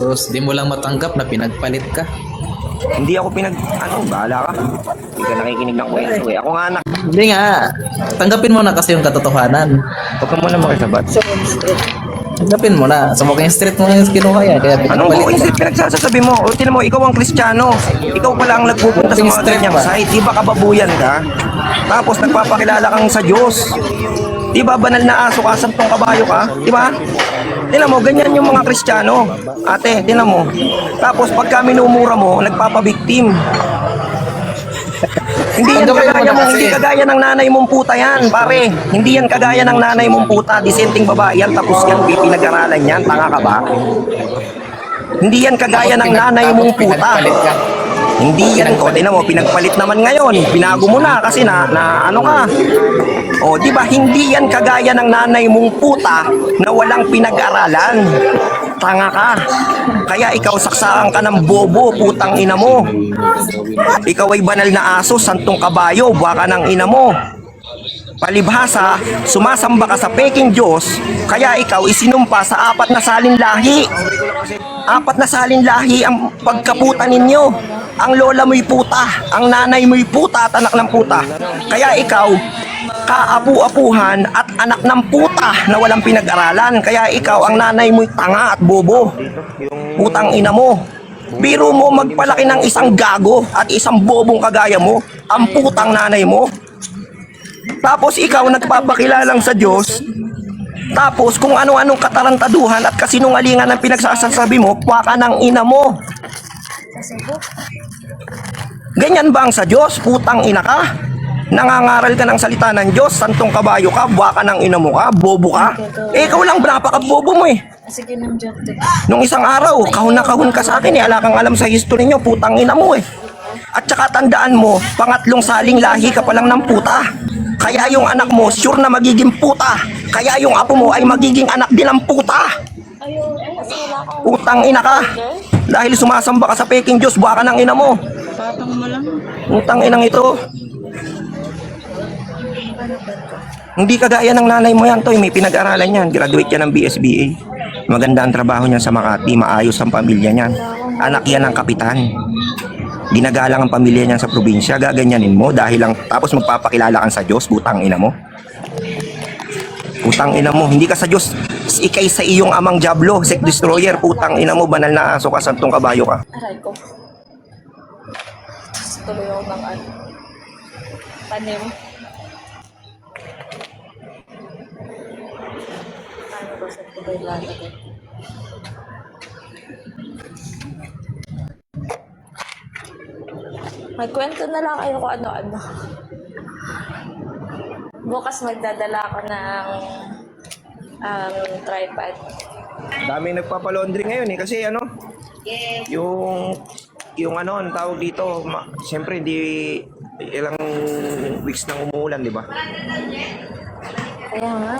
Tapos di mo lang matanggap na pinagpalit ka. Hindi ako bahala ka. Hindi ka nakikinig ng kwento eh. Ako nga anak. Hindi nga. Tanggapin mo na kasi yung katotohanan. Huwag ka muna makisabat. Tanggapin mo na. Sa Walking Street mo yung kinuha yan. Kaya Anong pinagpalit buong ka. isip pinagsasabi mo? O tinan mo, ikaw ang Kristiyano. Ikaw pala ang nagpupunta sa Walking mga Street ganyang ba? site. Di ba kababuyan ka? Tapos nagpapakilala kang sa Diyos. Di ba banal na aso ka, santong kabayo ka? Di ba? Tinan mo, ganyan yung mga Kristiyano. Ate, tinan mo. Tapos pagka minumura mo, nagpapabiktim. Hindi kagaya ng nanay mong puta yan, pare. Hindi yan kagaya ng nanay mong puta. Disenteng babae yan, tapos yan, pinag-aralan yan. Tanga ka ba? Hindi yan kagaya ng nanay mong puta. Pinagpalit ka. Hindi yan. O, tinan mo, pinagpalit naman ngayon. Binago mo na kasi na ano ka. O, di ba, hindi yan kagaya ng nanay mong puta na walang pinag-aralan. Tanga ka. Kaya ikaw saksakan ka ng bobo, putang ina mo. Ikaw ay banal na aso, santong kabayo, baka ng ina mo. Palibhasa, sumasamba ka sa peking Diyos, kaya ikaw isinumpa sa apat na salin lahi. Apat na salin lahi ang pagkaputa ninyo. Ang lola mo'y puta, ang nanay mo'y puta at anak ng puta. Kaya ikaw, kaapu-apuhan at anak ng puta na walang pinag-aralan. Kaya ikaw, ang nanay mo'y tanga at bobo. Putang ina mo. Biro mo magpalaki ng isang gago at isang bobong kagaya mo, ang putang nanay mo. Tapos ikaw nagpapakilalang sa Diyos. Tapos kung ano-anong katarantaduhan at kasinungalingan ang pinagsasabi mo, paka ng ina mo. Ganyan ba ang sa Diyos? Putang ina ka? Nangangaral ka ng salita ng Diyos, santong kabayo ka, baka ng ina mo ka, bobo ka. Eh, ikaw lang, napaka-bobo mo eh. Sige ng Jante. Nung isang araw, kahon na kahon ka sa akin eh, ala kang alam sa history nyo, putang ina mo eh. At saka tandaan mo, pangatlong saling lahi ka pa lang ng puta. Kaya yung anak mo, sure na magiging puta. Kaya yung apo mo ay magiging anak din ng puta. Ayun, kasi wala akong Putang ina ka. Dahil sumasamba ka sa peking Diyos, baka ng ina mo. tatang mo lang. Putang inang ito. Hindi kagaya ng nanay mo yan, Toy. May pinag-aralan yan. Graduate yan ng BSBA. Maganda ang trabaho niyan sa Makati. Maayos ang pamilya niyan. Anak yan ng kapitan. Ginagalang ang pamilya niyan sa probinsya. Gaganyanin mo dahil lang tapos magpapakilala kang sa Diyos. Putang ina mo. Putang ina mo. Hindi ka sa Diyos. Ikay sa iyong amang Diablo. Sex destroyer. Putang ina mo. Banal na aso ka. Santong kabayo ka. Aray ko. Tuloy ako ng ano. Tanim. Ano ba sa tuloy lalagay? Magkwento na lang kayo kung ano-ano. Bukas magdadala ako ng tripod. Dami nagpapalaundry ngayon eh kasi ano yung ano ang tawag dito siyempre hindi ilang weeks nang umuulan, di ba? Kaya nga.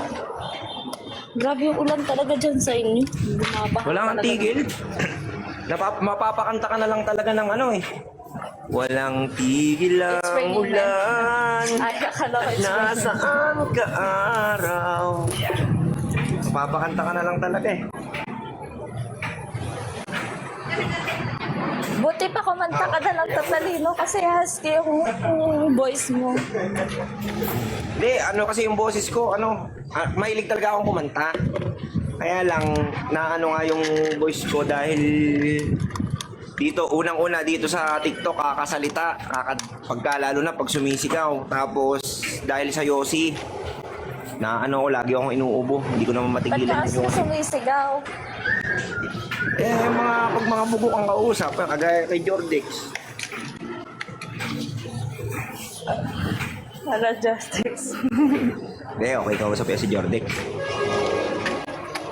Grabe yung ulan talaga dyan sa inyo. Bumabaha Wala kang talaga. tigil. Mapapakanta ka na lang talaga ng ano eh. Walang tigil ang It's raining, ulan. Ay, akala ko it's raining. Nasaan ka araw? Mapapakanta ka na lang talaga eh. Buti pa kumanta ka na lang tatalino kasi husky yung voice mo. Hindi, ano kasi yung boses ko, mahilig talaga akong kumanta. Kaya lang, naano nga yung voice ko dahil dito, unang-una dito sa TikTok, kakasalita, lalo na pag sumisigaw. Tapos, dahil sa Yossi, na ko, lagi akong inuubo. Hindi ko naman matigilan Pagkaas yung na sumisigaw. pag mga bugo kang kausap, kagaya kay Jordex. Para justice. Hindi, okay kausap yan si Jordex.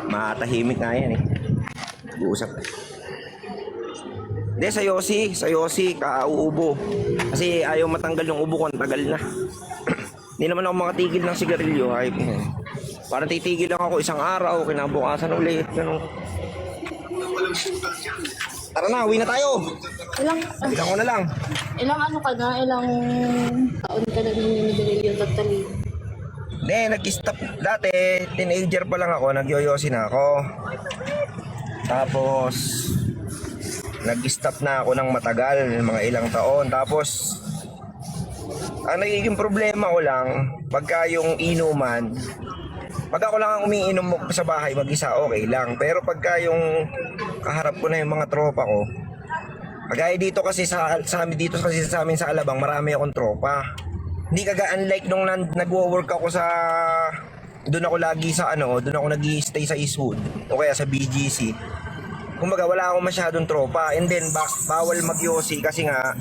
Matahimik nga yan eh. Uusap. Hindi, sa Yossi, kauubo. Kasi ayaw matanggal yung ubo ko, ang tagal na. Hindi naman ako makatigil ng sigarilyo. Parang titigil lang ako isang araw, kinabukasan ulit. Ganun. Tara na, uwi na tayo. Ilang ko na lang. Ilang ano ka na? Ilang taon ka na naninigarilyo yung tatalino? Hindi, nag-stop. Dati, teenager pa lang ako, nagyoyosi na ako. Tapos, nag-stop na ako ng matagal, mga ilang taon. Tapos, ang nagiging problema ko lang, pagka yung inuman, pag ako lang ang umiinom sa bahay mag-isa, okay lang. Pero pagka yung kaharap ko na yung mga tropa ko, kagaya dito kasi sa amin dito kasi sa amin sa Alabang, marami akong tropa. Hindi unlike nung nagwo-work ako sa doon ako lagi sa doon ako nag-i-stay sa Eastwood o kaya sa BGC. Kumbaga wala akong masyadong tropa. And then bawal magyosi kasi nga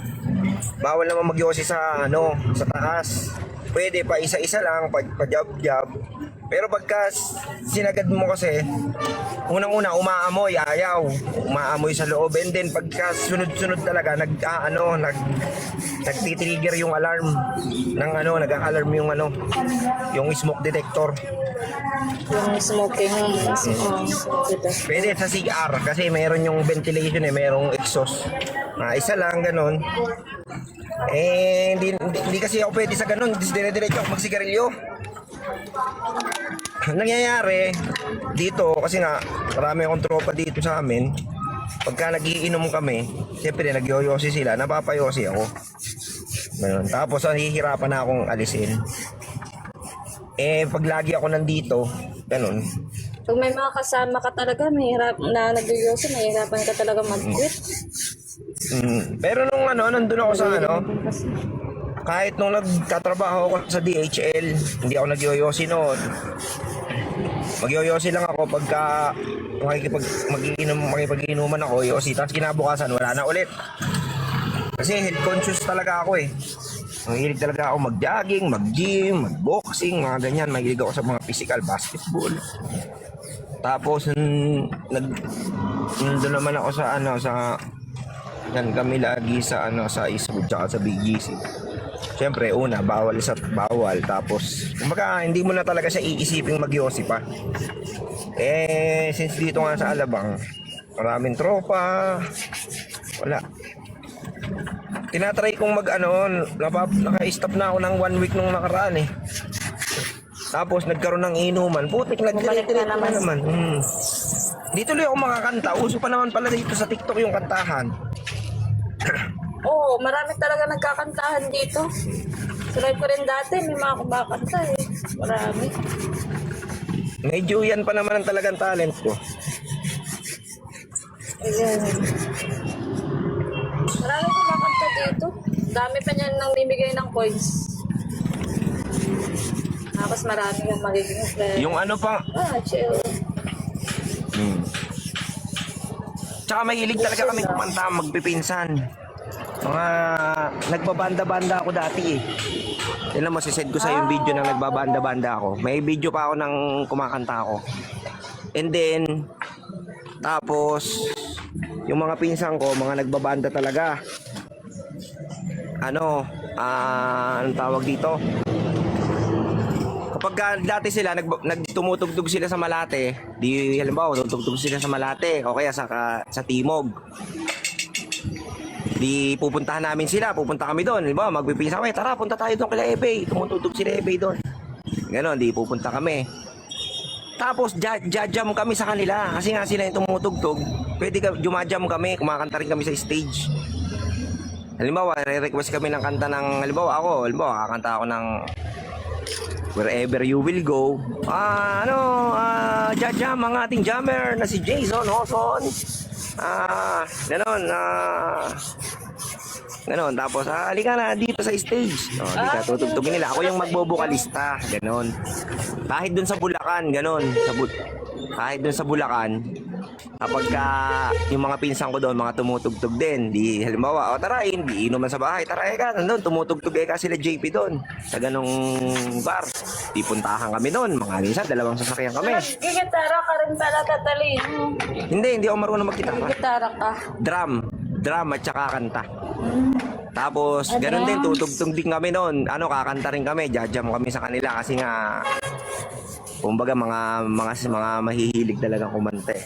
bawal naman magyosi sa sa taas. Pwede pa isa-isa lang, pa job-job. Pero pagka sinagad mo kasi, unang-una umaamoy, ayaw. Umaamoy sa loob. And then pagka sunod-sunod talaga, nagtitrigger yung alarm ng nag-alarm yung yung smoke detector. Yung smoking. Pwede sa CR kasi meron yung ventilation merong exhaust. Isa lang ganun. Hindi kasi ako pwede sa ganun. Dire-diretso ako magsigarilyo. Nangyayari dito kasi nga marami akong tropa dito sa amin. Pagka nagiinom kami, siyempre nagyoyosi sila, napapayosi ako. Ganun. Tapos nahihirapan na akong alisin. Pag lagi ako nandito, ganun. Pag may mga kasama ka talaga, mahirap na nag-yosi, mahirapan ka talaga mag-quit. Pero nung nandun ako sa kahit nung nagtatrabaho ako sa DHL, hindi ako nagyoyosi noon. Magyoyosi lang ako pagka makipag-inuman ako, yosi. Tapos kinabukasan, wala na ulit. Kasi health conscious talaga ako Mahilig talaga ako mag-jogging, mag-gym, mag-boxing, mga ganyan. Mahilig ako sa mga physical, basketball. Tapos, nandun naman ako sa yan kami lagi sa sa Eastwood tsaka sa BGC. Siyempre, una, bawal. Tapos, kumbaga, hindi mo na talaga siya iisiping magyosi pa. Since dito nga sa Alabang, maraming tropa, wala. Tinatry kong naka-stop na ako ng 1 week nung nakaraan Tapos, nagkaroon ng inuman. Putik, nag-direct na naman. Di tuloy ako makakanta. Uso pa naman pala dito sa TikTok yung kantahan. Oo, marami talaga nagkakantahan dito. Try ko rin dati, may mga kumakanta Marami. Medyo yan pa naman ang talagang talent ko. Ayan. Marami kumakanta dito. Dami pa niyan nang bibigay ng coins. Tapos marami yung magiging friend. Yung pa. Chill. Tsaka mahilig talaga kami kumanta, magpipinsan. Mga nagbabanda-banda ako dati Tignan mo, sisend ko sa yung video ng nagbabanda-banda ako. May video pa ako ng kumakanta ako. And then, tapos, yung mga pinsan ko, mga nagbabanda talaga. Anong tawag dito? Kapag dati sila, nagtumutugtog sila sa Malate, halimbawa, tutugtog sila sa Malate, o kaya sa Timog. Di pupuntahan namin sila, pupunta kami doon. Halimbawa, magpipisa kami, tara, punta tayo doon kila Ebe. Tumutugtog si Ebe doon. Ganon, di pupunta kami. Tapos, jam kami sa kanila. Kasi nga sila yung tumutugtog. Pwede jumajam kami, kumakanta rin kami sa stage. Halimbawa, re-request kami ng kanta ng, halimbawa, kakanta ako ng Wherever You Will Go. Jam ang ating jammer na si Jason Hoson. Ganon. Tapos, halika na dito sa stage. Halika, tutugtugin nila. Ako yung magbobokalista. Ganon. Kahit dun sa Bulacan, ganon. Kahit dun sa Bulacan, kapag yung mga pinsan ko doon, mga tumutugtog din. Di, halimbawa, tara, hindi inuman sa bahay. Tara, nandun, tumutugtog sila JP doon. Sa ganong bar. Di puntahan kami doon. Mga minsan, 2 sasakyan kami. Gitara ka rin pala, Catalino. Hindi ako marunong mag-gitara. Gitara ka. Drum at saka kanta. Tapos, ganun din, tutugtog din kami noon. Kakanta rin kami, jajam kami sa kanila kasi nga, kumbaga mga mahihilig talagang kumante.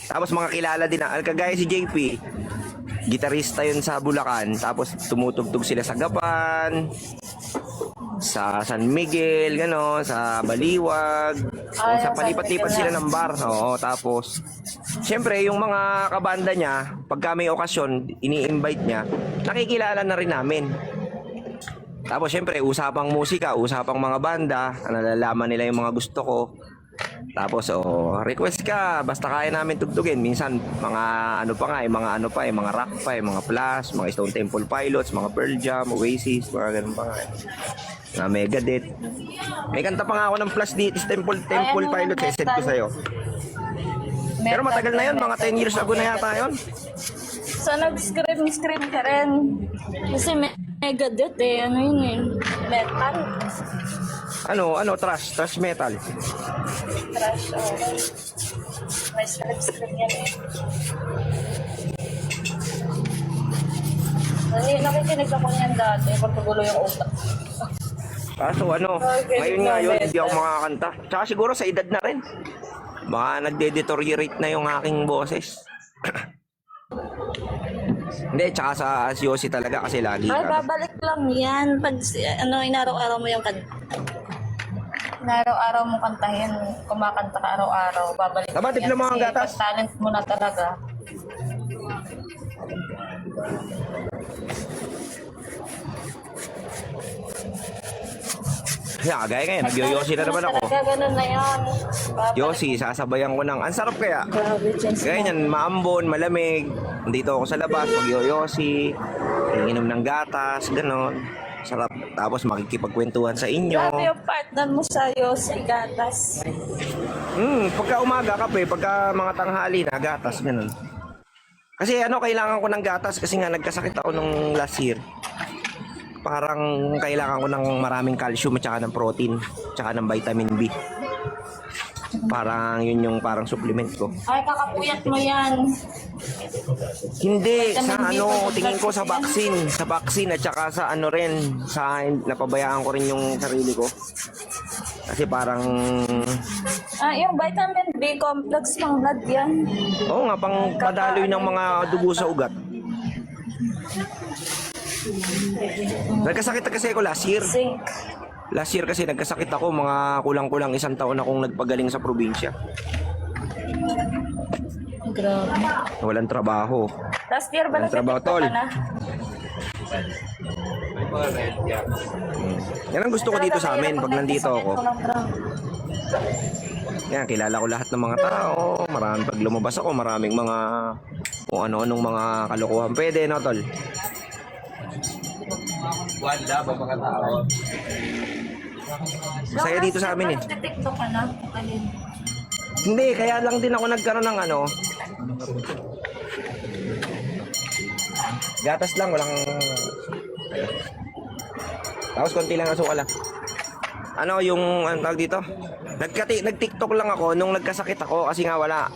Tapos mga kilala din kagaya si JP, gitarista yun sa Bulacan. Tapos tumutugtog sila sa Gapan, sa San Miguel, sa Baliwag. Sa palipat-lipat sila ng bar. Oo, tapos siyempre yung mga kabanda niya, pagka may okasyon, ini-invite niya, nakikilala na rin namin. Tapos siyempre, usapang musika, usapang mga banda, nalalaman nila yung mga gusto ko. Tapos, request ka, basta kaya namin tugtugin. Minsan, mga ano pa nga, mga rock pa, mga Plus, mga Stone Temple Pilots, mga Pearl Jam, Oasis, mga ganun pa nga. Mga Megadeth. May kanta pa nga ako ng Plus dito, Temple Pilots, send ko sa'yo. Pero matagal na yun, mga 10 years ago na yata yun. So, nag-scream ka rin. Kasi Megadeth eh. Ano yun eh? Metal. Ano, trash metal. Trash. May scream yan eh. Nakikinig ako niyan dati. Pagkagulo yung utak. Kaso ngayon nga yun, hindi ako makakanta. Tsaka siguro sa edad na rin. Baka nagde-deteriorate na yung aking boses. Hindi, tsaka sa Yossi talaga kasi lagi Ay, babalik lang yan. Pag inaraw-araw mo yung kanta. Inaraw-araw mo kantahin. Kumakanta ka araw-araw. Babalik Tama, lang yan. tignan mo ang Kasi gatas. pag talent mo na talaga. Gaya ngayon, nag-Yossi na naman ako. Talaga, ganun na yan. Babalik. Yossi, sasabayan ko ng, ang sarap kaya. Grabe, chance Gaya niyan, maambon, malamig. Dito ako sa labas, mag-Yossi, inom ng gatas, gano'n. Sarap. Tapos makikipagkwentuhan sa inyo. Grabe yung partner mo sa Yossi, gatas. Pagka umaga kape, pagka mga tanghali na, gatas, gano'n. Kasi kailangan ko ng gatas kasi nga nagkasakit ako nung last year. Parang kailangan ko ng maraming calcium at saka ng protein, at saka ng vitamin B. Parang yun yung parang supplement ko. Ay, kakapuyat mo yan. Hindi, sa Vitamin B, tingin ko sa vaccine. Sa vaccine at saka sa napabayaan ko rin yung sarili ko. Kasi parang, Yung vitamin B complex pang blood yan. oo nga, pang padaloy ng mga dugo sa ugat. Nagkasakit kasi ako last year. Zinc. Last year kasi nagkasakit ako, mga kulang-kulang 1 taon akong nagpagaling sa probinsya. Grabe. Walang trabaho. Last year ba Walang trabaho, nag-TikTok tol. ka na? Yan ang gusto ko dito sa amin pag nandito ako. Yan, kilala ko lahat ng mga tao. Maraming pag lumabas ako, maraming mga kung ano-anong mga kalokohan pwede, no, tol? Wala ba mga tao? Masaya dito sa amin eh. Nag-TikTok ka na? Alin? Hindi, kaya lang din ako nagkaroon ng gatas lang, walang tapos konti lang ang sukal. Yung tawag dito? Nag-TikTok lang ako nung nagkasakit ako kasi nga wala.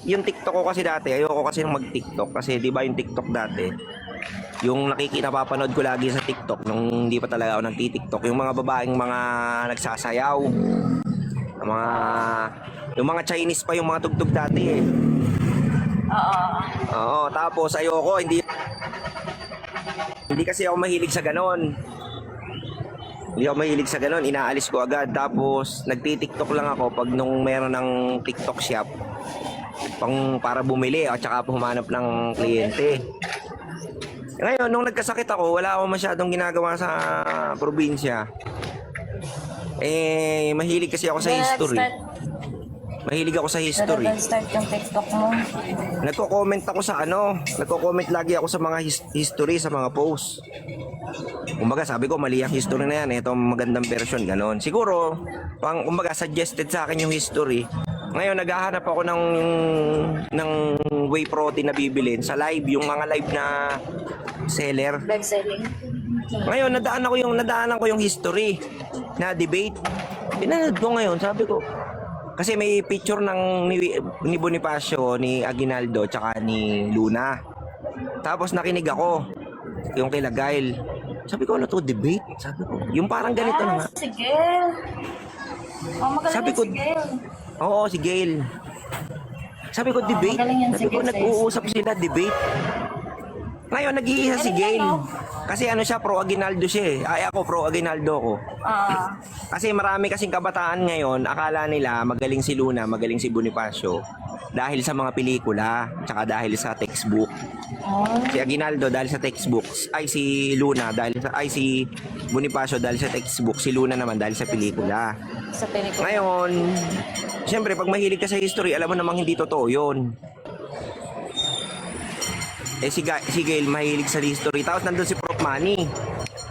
Yung TikTok ko kasi dati, ayoko kasi mag-TikTok kasi 'di ba yung TikTok dati? Yung napapanood ko lagi sa TikTok nung hindi pa talaga ako nagti-TikTok, yung mga babaeng mga nagsasayaw. Yung mga Chinese pa yung mga tugtog dati eh. Oo, tapos ayoko, hindi kasi ako mahilig sa ganon. Inaalis ko agad. Tapos nagti-TikTok lang ako pag nung meron ng TikTok shop para bumili at saka humanap ng kliyente. Ngayon, nung nagkasakit ako, wala akong masyadong ginagawa sa probinsya. Mahilig kasi ako sa history. Mahilig ako sa history. Start yung TikTok mo. Nagko-comment lagi ako sa mga history, sa mga posts. Kumbaga sabi ko, mali ang history na yan, ito magandang version, ganon. Siguro, kumbaga suggested sa akin yung history. Ngayon, naghahanap ako ng whey protein na bibilin sa live, yung mga live na seller. Live selling. Ngayon, nadaanan ko yung history na debate. Pinanood ko ngayon, sabi ko, kasi may picture ni Bonifacio, ni Aguinaldo, tsaka ni Luna. Tapos nakinig ako, yung kila Gail. Sabi ko, ano to, debate? Sabi ko, yung parang ganito na nga. Si Gail. Magaling Sabi ko, si Gail. Oo, si Gail. Sabi ko, debate? magaling yan si Sabi ko, Gail, nag-uusap sila, debate. Ngayon, nag-iisa si Gail. Kasi ano siya, pro Aguinaldo siya eh. Ay, ako, pro Aguinaldo ko. Ah. Kasi marami kasing kabataan ngayon, akala nila magaling si Luna, magaling si Bonifacio dahil sa mga pelikula, tsaka dahil sa textbook. Si Aguinaldo dahil sa textbook, ay si Luna dahil sa si Bonifacio dahil sa textbook, si Luna naman dahil sa pelikula. Sa pelikula. Ngayon, siyempre pag mahilig ka sa history, alam mo namang hindi totoo 'yon. Si Gail mahilig sa history, tapos nandun si Prof. Manny.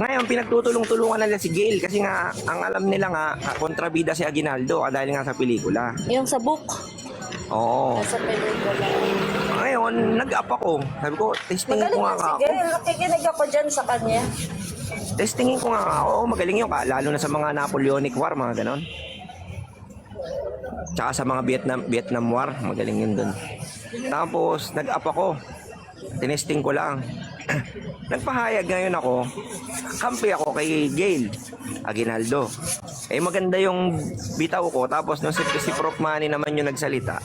Ngayon, pinagtutulong-tulungan nila si Gail kasi nga, ang alam nila nga, kontrabida si Aguinaldo dahil nga sa pelikula. Yung sa book. Oo. Sa pelikula. Ngayon, nag-up ako. Sabi ko, testingin Magaling ko nga na si ako. Gail. Nakikinig ako dyan sa kanya. Testingin ko nga ako. Magaling yun, lalo na sa mga Napoleonic War, mga ganon. Tsaka sa mga Vietnam War, magaling yun dun. Tapos, nag-up ako. Tinesting ko lang. Nagpahayag ngayon ako. Kampi ako kay Gail Aguinaldo. Maganda yung bitaw ko. Tapos nung si Prof. Manny naman yung nagsalita.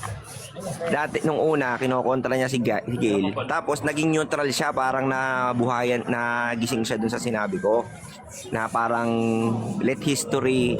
Dati nung una, kinokontra niya si Gail. Tapos naging neutral siya. Parang nabuhayan, nagising siya dun sa sinabi ko. Na parang let history.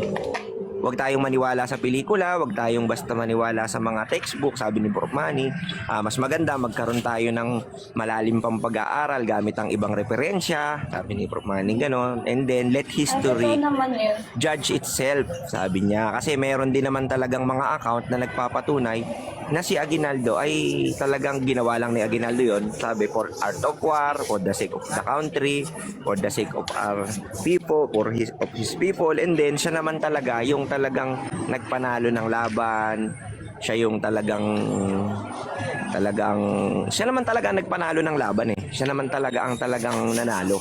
Huwag tayong maniwala sa pelikula, huwag tayong basta maniwala sa mga textbook, sabi ni Prof. Manny. Mas maganda magkaroon tayo ng malalim pang pag-aaral gamit ang ibang referensya, sabi ni Prof. Manny, gano'n. And then, let history naman yun. judge itself, sabi niya. Kasi meron din naman talagang mga account na nagpapatunay na si Aguinaldo ay talagang ginawa lang ni Aguinaldo yon, sabi, for art of war, for the sake of the country, for the sake of our people, for his people. And then siya naman talaga yung talagang nagpanalo ng laban, siya yung talagang siya naman talaga nagpanalo ng laban eh, siya naman talaga ang talagang nanalo.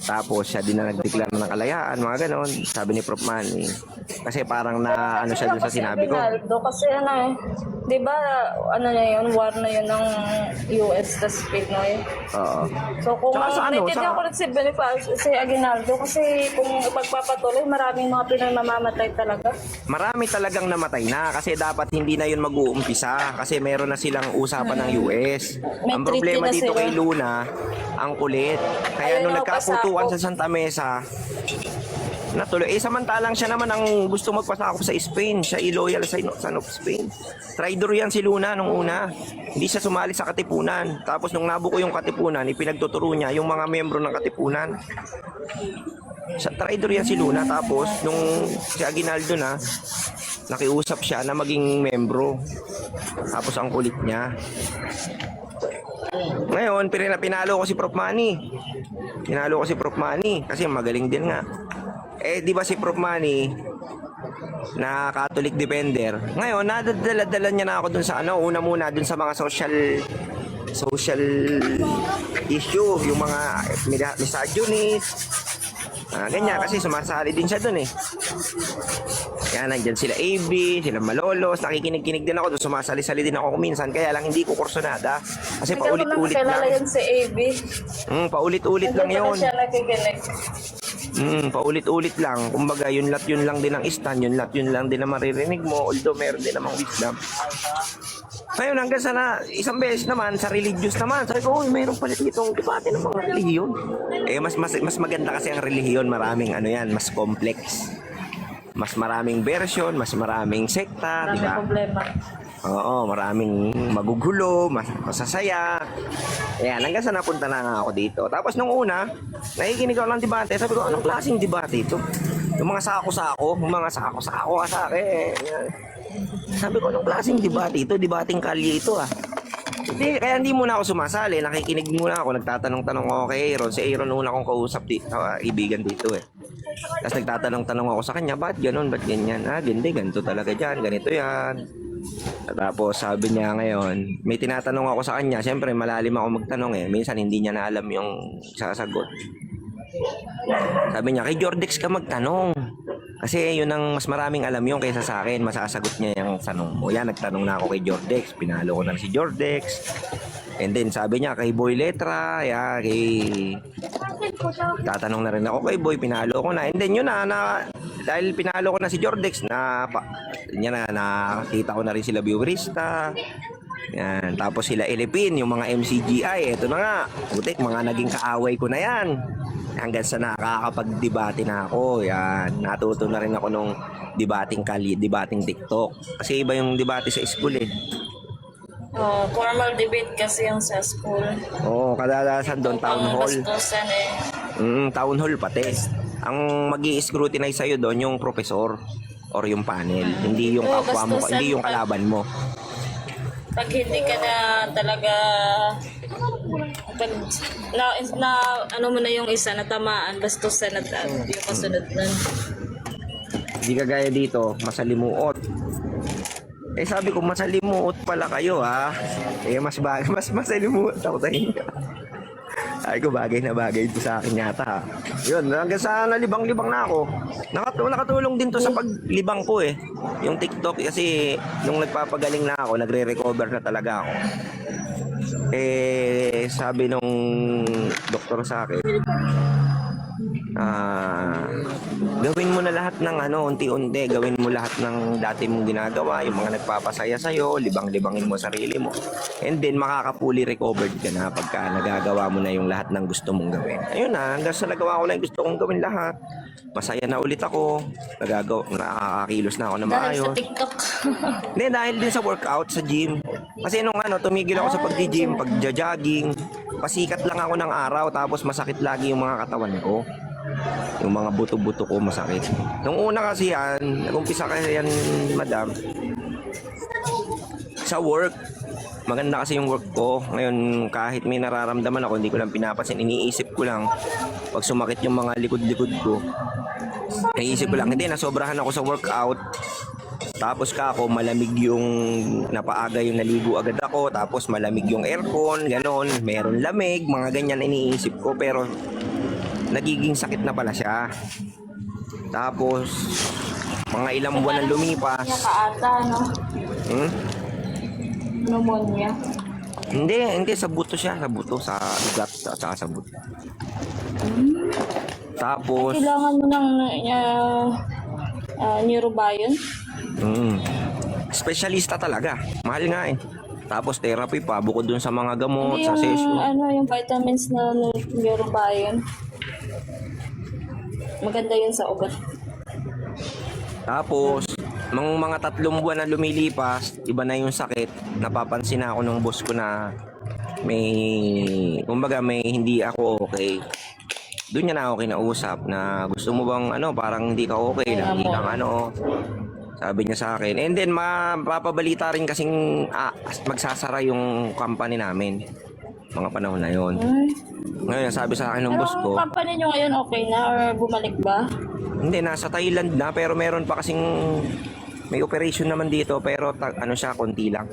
Tapos siya din na nagdeklara ng kalayaan, mga ganon, sabi ni Prof. Manny. Kasi parang na ano siya dun sa sinabi ko. Kasi ano eh, di ba ano na yun, war na yun ng US tas Pinoy. Oo. So kung Tsaka sa ano, naiintindihan ko rin si Bonifacio, si Aguinaldo, kasi kung ipagpapatuloy, maraming mga Pinoy mamamatay talaga. Marami talagang namatay na kasi dapat hindi na yun mag-uumpisa kasi meron na silang usapan ng US. May Ang problema treaty na dito sila. kay Luna, ang kulit. Kaya Ayaw nung na nagkaputuan sa Santa Mesa, natuloy. Samantalang siya naman ang gusto magpasakop sa Spain. Siya loyal sa son of Spain. Traidor yan si Luna nung una. Hindi siya sumali sa Katipunan. Tapos nung nabuko yung Katipunan, ipinagtuturo niya yung mga membro ng Katipunan. Sa traidor yan si Luna. Tapos nung si Aguinaldo na, nakiusap siya na maging membro. Tapos ang kulit niya. Ngayon, pinalo ko si Prof. Manny. Pinalo ko si Prof. Manny kasi magaling din nga. Di ba si Prof. Manny na Catholic defender. Ngayon, nadadala-dala niya na ako dun sa ano, una muna dun sa mga social issue, yung mga misogynist. Ganyan kasi sumasali din siya dun eh. Yan, nandyan sila AB, sila Malolos, nakikinig-kinig din ako doon, sumasali-sali din ako minsan, kaya lang hindi ko kursonada. Kasi paulit-ulit Kilala lang. yan si AB. Paulit-ulit lang Nandiyan yun. pala siya nakikinig. Paulit-ulit lang. Kumbaga, yun lang din ang stand, yun lang din ang maririnig mo, although meron din namang wisdom. Ngayon, hanggang sana, isang beses naman, sa religious naman, sabi ko, mayroon pala itong debate ng mga relihiyon. Mas maganda kasi ang relihiyon, maraming ano yan, mas complex. Mas maraming version, mas maraming sekta, di Maraming ba? problema. Oo, maraming magugulo, masasaya. Ayan, hanggang sa napunta na nga ako dito. Tapos nung una, nakikinig ako ng debate. Sabi ko, anong klaseng debate ito? Yung mga sako-sako ka sa akin. Sabi ko, anong klaseng debate ito? Debating kalye ito ah. Kaya hindi muna ako sumasali. Nakikinig muna ako. Nagtatanong-tanong ako kay Aaron. Si Aaron una kong kausap dito. Ibigan dito eh. Tapos nagtatanong-tanong ako sa kanya, ba't ganun, ba't ganyan? Gindi, ganito talaga dyan, ganito yan. Tapos sabi niya ngayon, may tinatanong ako sa kanya. Siyempre, malalim ako magtanong eh. Minsan hindi niya na alam yung sasagot. Sabi niya, kay Jordex ka magtanong. Kasi yun ang mas maraming alam yung kaysa sa akin. Masasagot niya yung tanong mo. Yan, nagtanong na ako kay Jordex. Pinalo ko na si Jordex. And then sabi niya, kay Boy Letra. Tatanong na rin ako kay Boy. Pinalo ko na. And then yun dahil pinalo ko na si Jordex, nakita ko na rin sila viewerista. Yan. Tapos sila Elipin, yung mga MCGI. Ito na nga. Butik, mga naging kaaway ko na yan. Hanggang sa nakakapag-debate na ako. Yan. Natuto na rin ako nung debating TikTok. Kasi iba yung debate sa school eh. Oh, formal debate kasi yung sa school. Oo, kadalasan doon town Ang hall. bastusan eh. Town hall pati. Ang magi-scrutinize sa'yo doon yung professor or yung panel. Hindi yung Oo, kapwa mo, bastusan hindi yung pa. kalaban mo. Pag hindi ka na talaga pag na ano mo na yung isa natamaan bastusan at yung kasunod nun. Hindi kagaya dito, masalimuot. Eh sabi ko, masalimuot pala kayo ha. Eh mas masalimuot ako sa inyo. Ay ko, bagay na bagay ito sa akin yata. Yun, hanggang sa nalibang-libang na ako. Nakatulong din to sa paglibang ko eh. Yung TikTok kasi nung nagpapagaling na ako, nagre-recover na talaga ako. Eh, sabi nung doktor sa akin, gawin mo na lahat ng unti-unti, gawin mo lahat ng dati mong ginagawa, yung mga nagpapasaya sa'yo, libang-libangin mo sarili mo. And then, makaka-fully recovered ka na pagka nagagawa mo na yung lahat ng gusto mong gawin. Ayun na, hanggang sa nagawa ko na yung gusto kong gawin lahat. Masaya na ulit ako, nakakakilos na ako na Dahil sa maayos. TikTok. Hindi, dahil din sa workout, sa gym. Kasi nung tumigil ako sa pag-gym, pag-jogging, pasikat lang ako ng araw, tapos masakit lagi yung mga katawan ko. Yung mga buto-buto ko masakit. Nung una kasi yan, nag-umpisa kasi yan, madam, sa work. Maganda kasi yung work ko. Ngayon, kahit may nararamdaman ako, hindi ko lang pinapansin. Iniisip ko lang, pag sumakit yung mga likod-likod ko, iniisip ko lang, hindi, nasobrahan ako sa workout. Tapos ako, malamig yung napaaga yung naligo agad ako. Tapos malamig yung aircon, ganon. Meron lamig, mga ganyan iniisip ko. Pero nagiging sakit na pala siya. Tapos mga ilang buwan na lumipas. Pneumonia ka ata, no? Pneumonia. Hindi sa buto siya, sa buto, sa ugat, sa buto. Tapos Kailangan mo ng neurobion? Specialista talaga. Mahal nga eh. Tapos therapy pa, bukod dun sa mga gamot, Hindi sa yung, session. yung vitamins na neurobion. Maganda yun sa ugat. Tapos, mga 3 buwan na lumilipas, iba na yung sakit. Napapansin na ako ng boss ko na kumbaga may hindi ako okay. Doon niya na ako kinausap na gusto mo bang parang hindi ka okay, lagi kang sabi niya sa akin. And then, mapapabalita rin kasing magsasara yung company namin. Mga panahon na yon. Ngayon, sabi sa akin ng boss ko, Pero ang company nyo ngayon okay na or bumalik ba? hindi, nasa Thailand na, pero meron pa kasing may operation naman dito, pero siya, konti lang.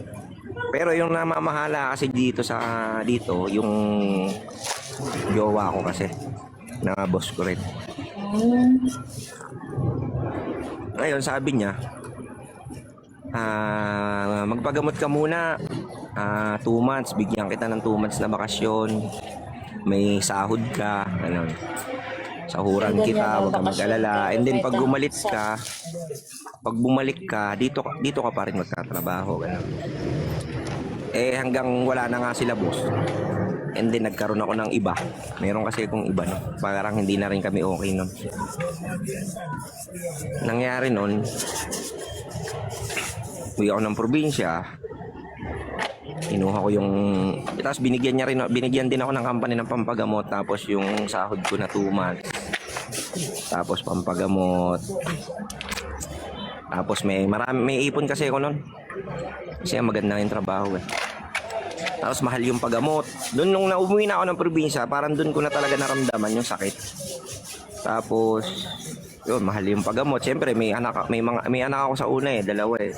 Pero yung namamahala kasi dito, yung jowa ko kasi, na boss ko rin. Ngayon, sabi niya, magpagamot ka muna, 2 months, bigyan kita ng 2 months na bakasyon, may sahod ka, sahuran kita, huwag ka mag-alala. And then pag bumalik ka, dito ka pa rin magtatrabaho, ganun. Eh hanggang wala na nga sila boss. And then nagkaroon ako ng iba. Meron kasi akong iba, no? Parang hindi na rin kami okay nun. Nangyari nun, uwi ako ng probinsya. Kinuha ko yung tapos binigyan din ako ng company ng pampagamot, tapos yung sahod ko na 2 months. Tapos pampagamot. Tapos may ipon kasi ako noon. Kasi maganda yung trabaho eh. Tapos mahal yung pagamot. Doon nung umuwi na ako ng probinsya, parang doon ko na talaga naramdaman yung sakit. Tapos yun, mahal yung pagamot. Siyempre may anak ako sa una eh, 2 eh.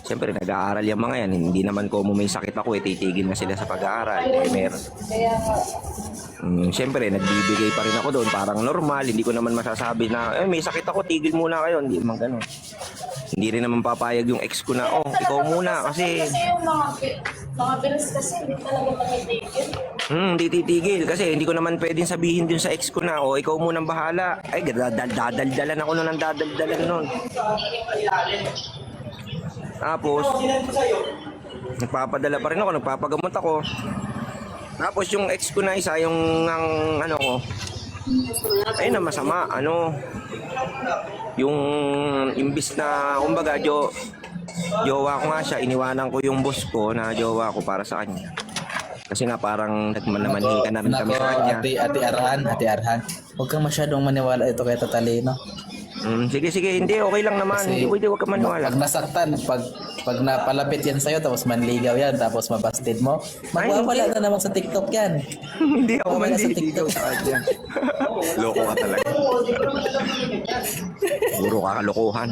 Siyempre nag-aaral yung mga yan. Hindi naman ko may sakit ako eh, titigil na sila sa pag-aaral. Eh, meron. Siyempre nagbibigay pa rin ako doon, parang normal. Hindi ko naman masasabi na may sakit ako, tigil muna kayo. Hindi naman ganun. Hindi rin naman papayag yung ex ko na ikaw muna kasi yung mga bills kasi hindi talaga tamitigil. hindi titigil kasi hindi ko naman pwedeng sabihin dun sa ex ko na ikaw munang bahala. Ay, dadaldalan ako nun ng dadaldalan nun. Tapos Nagpapadala pa rin ako, nagpapagamot ako. Tapos yung ex ko na isa, yung ano ko, ay na masama, yung imbis na, kumbaga, jowa ko nga siya, iniwanan ko yung boss ko na jowa ko para sa kanya. Kasi nga parang nagmanamanhikan na rin kami Nako, sa kanya. Ate Arhan. Huwag kang masyadong maniwala ito kay Tatalino. Sige, hindi, okay lang naman. Kasi Hindi pwede, huwag ka maniwala. Pag nasaktan, pag napalapit yan sa'yo, tapos manligaw yan, tapos mabasted mo, magwawala na naman sa TikTok yan. Hindi ako Wala sa manliligaw sa kanya. Loko ka talaga. Puro ka kalokohan.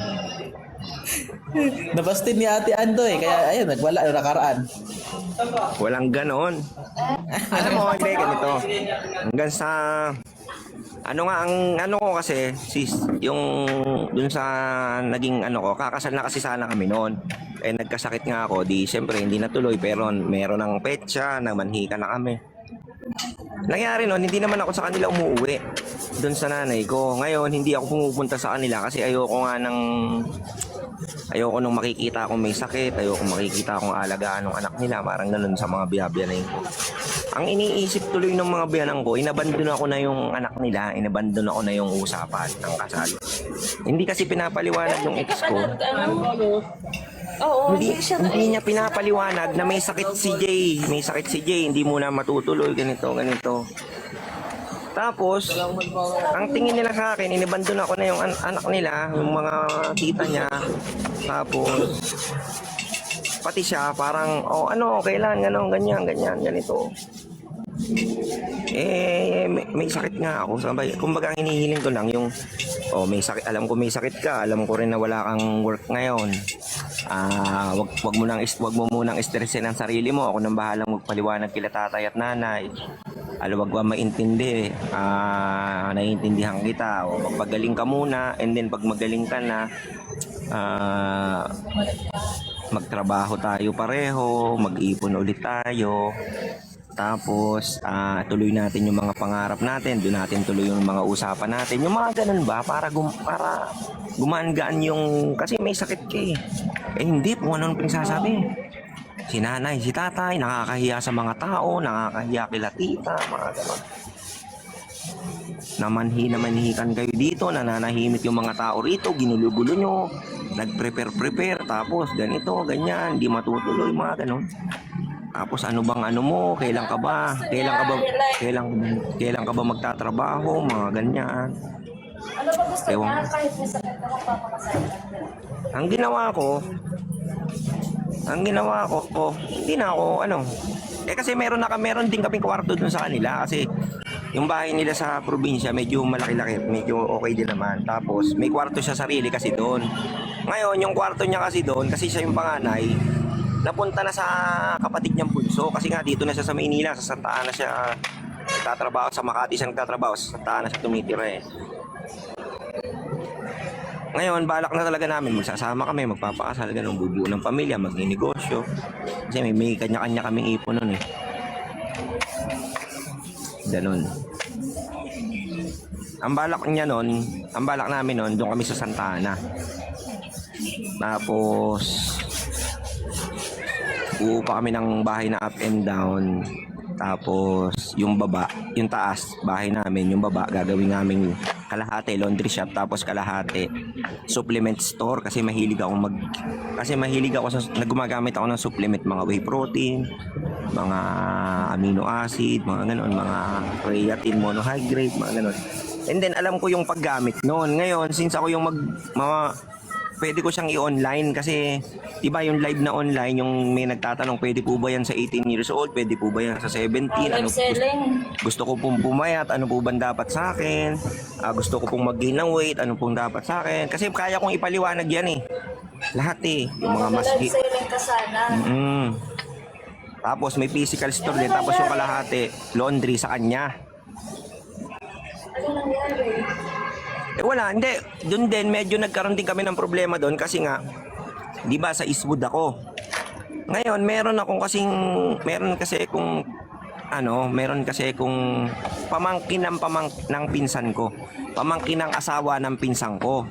Nabasted ni Ate Ando eh, kaya ayun, nagwala na nakaraan. Walang ganon. Alam mo, hindi, ganito. Hanggang sa... Ano nga, ang ano ko kasi, sis, yung dun sa naging ano ko, kakasal na kasi sana kami noon. Eh, nagkasakit nga ako, di siyempre hindi natuloy, pero meron ng petsa, namanhika na kami. Nangyari noon, hindi naman ako sa kanila umuwi dun sa nanay ko. Ngayon, hindi ako pumupunta sa kanila kasi ayoko nung makikita akong may sakit, ayoko makikita akong alagaan ng anak nila, parang ganun sa mga biyabiyanay ko. Ang iniisip tuloy ng mga biyanan ko, inabandon ako na yung anak nila, inabandon ako na yung usapan ng kasal. Hindi kasi pinapaliwanag yung ex ko. Oo, Hindi niya pinapaliwanag na may sakit si Jay. May sakit si Jay, hindi muna matutuloy, ganito. Tapos, ang tingin nila sa akin, inabandon ako na yung anak nila, yung mga tita niya. Tapos, pati siya, parang, kailan, ganyan, ganito. May sakit nga ako. Sabay, kumbaga, ang hinihiling ko lang yung, may sakit, alam ko may sakit ka, alam ko rin na wala kang work ngayon. Wag mo munang stressin ang sarili mo. Ako nang bahalang magpaliwanag kila tatay at nanay. Wag ka maintindi. Naiintindihan kita. O magpagaling ka muna, and then pag magaling ka na, magtrabaho tayo pareho, mag-ipon ulit tayo. Tapos, tuloy natin yung mga pangarap natin, doon natin tuloy yung mga usapan natin. Yung mga ganun ba, para gumaan-gaan yung, kasi may sakit ka eh. Hindi po anong pinagsasabi. Si nanay, si tatay, nakakahiya sa mga tao, nakakahiya kila tita, mga ganun. Namanhikan kayo dito, nananahimik yung mga tao rito, ginulo-gulo nyo, nag-prepare, tapos ganito, ganyan, di matutuloy, mga ganun. Tapos ano bang ano mo, kailan ka ba magtatrabaho, mga ganyan. Ano ba gusto Ewan. niya? Kahit may sakit ka, magpapakasal ka. Ang ginawa ko, hindi na ako, kasi meron din kaming kwarto dun sa kanila, kasi yung bahay nila sa probinsya, medyo malaki-laki, medyo okay din naman. Tapos, may kwarto siya sarili kasi doon. Ngayon, yung kwarto niya kasi doon, kasi siya yung panganay, napunta na sa kapatid niyang bunso. Kasi nga, dito na siya sa Maynila, sa Santa Ana siya nagtatrabaho, sa Makati siya nagtatrabaho, sa Santa Ana siya tumitira eh. Ngayon, balak na talaga namin, magsasama kami, magpapakasal, ganun, bubuo ng pamilya, magninegosyo. Kasi may kanya-kanya kaming ipon nun eh. Ganun. Ang balak namin nun, doon kami sa Santa Ana. Tapos, uupa kami ng bahay na up and down. Tapos, yung taas, bahay namin, yung baba, gagawin namin kalahati, laundry shop, tapos kalahati, supplement store, kasi mahilig ako gumagamit ako ng supplement, mga whey protein, mga amino acid, mga ganon, mga creatine, monohydrate, mga ganon. And then, alam ko yung paggamit noon. Ngayon, since ako yung pwede ko siyang i-online kasi diba yung live na online, yung may nagtatanong pwede po ba yan sa 18 years old, pwede po ba yan sa 17, Live selling. gusto ko pong pumayat, ano po ba dapat sa akin, gusto ko pong mag-gain ng weight, ano pong dapat sa akin, kasi kaya kong ipaliwanag yan eh, lahat eh, yung mga mas Live selling ka sana. Tapos may physical store din, tapos yung kalahati laundry sa kanya. Ano nangyari? Wala, hindi. Doon din, medyo nagkaroon din kami ng problema doon kasi nga, di ba sa Eastwood ako. Ngayon, meron kasi kung pamangkin ng pinsan ko. Pamangkin ng asawa ng pinsan ko.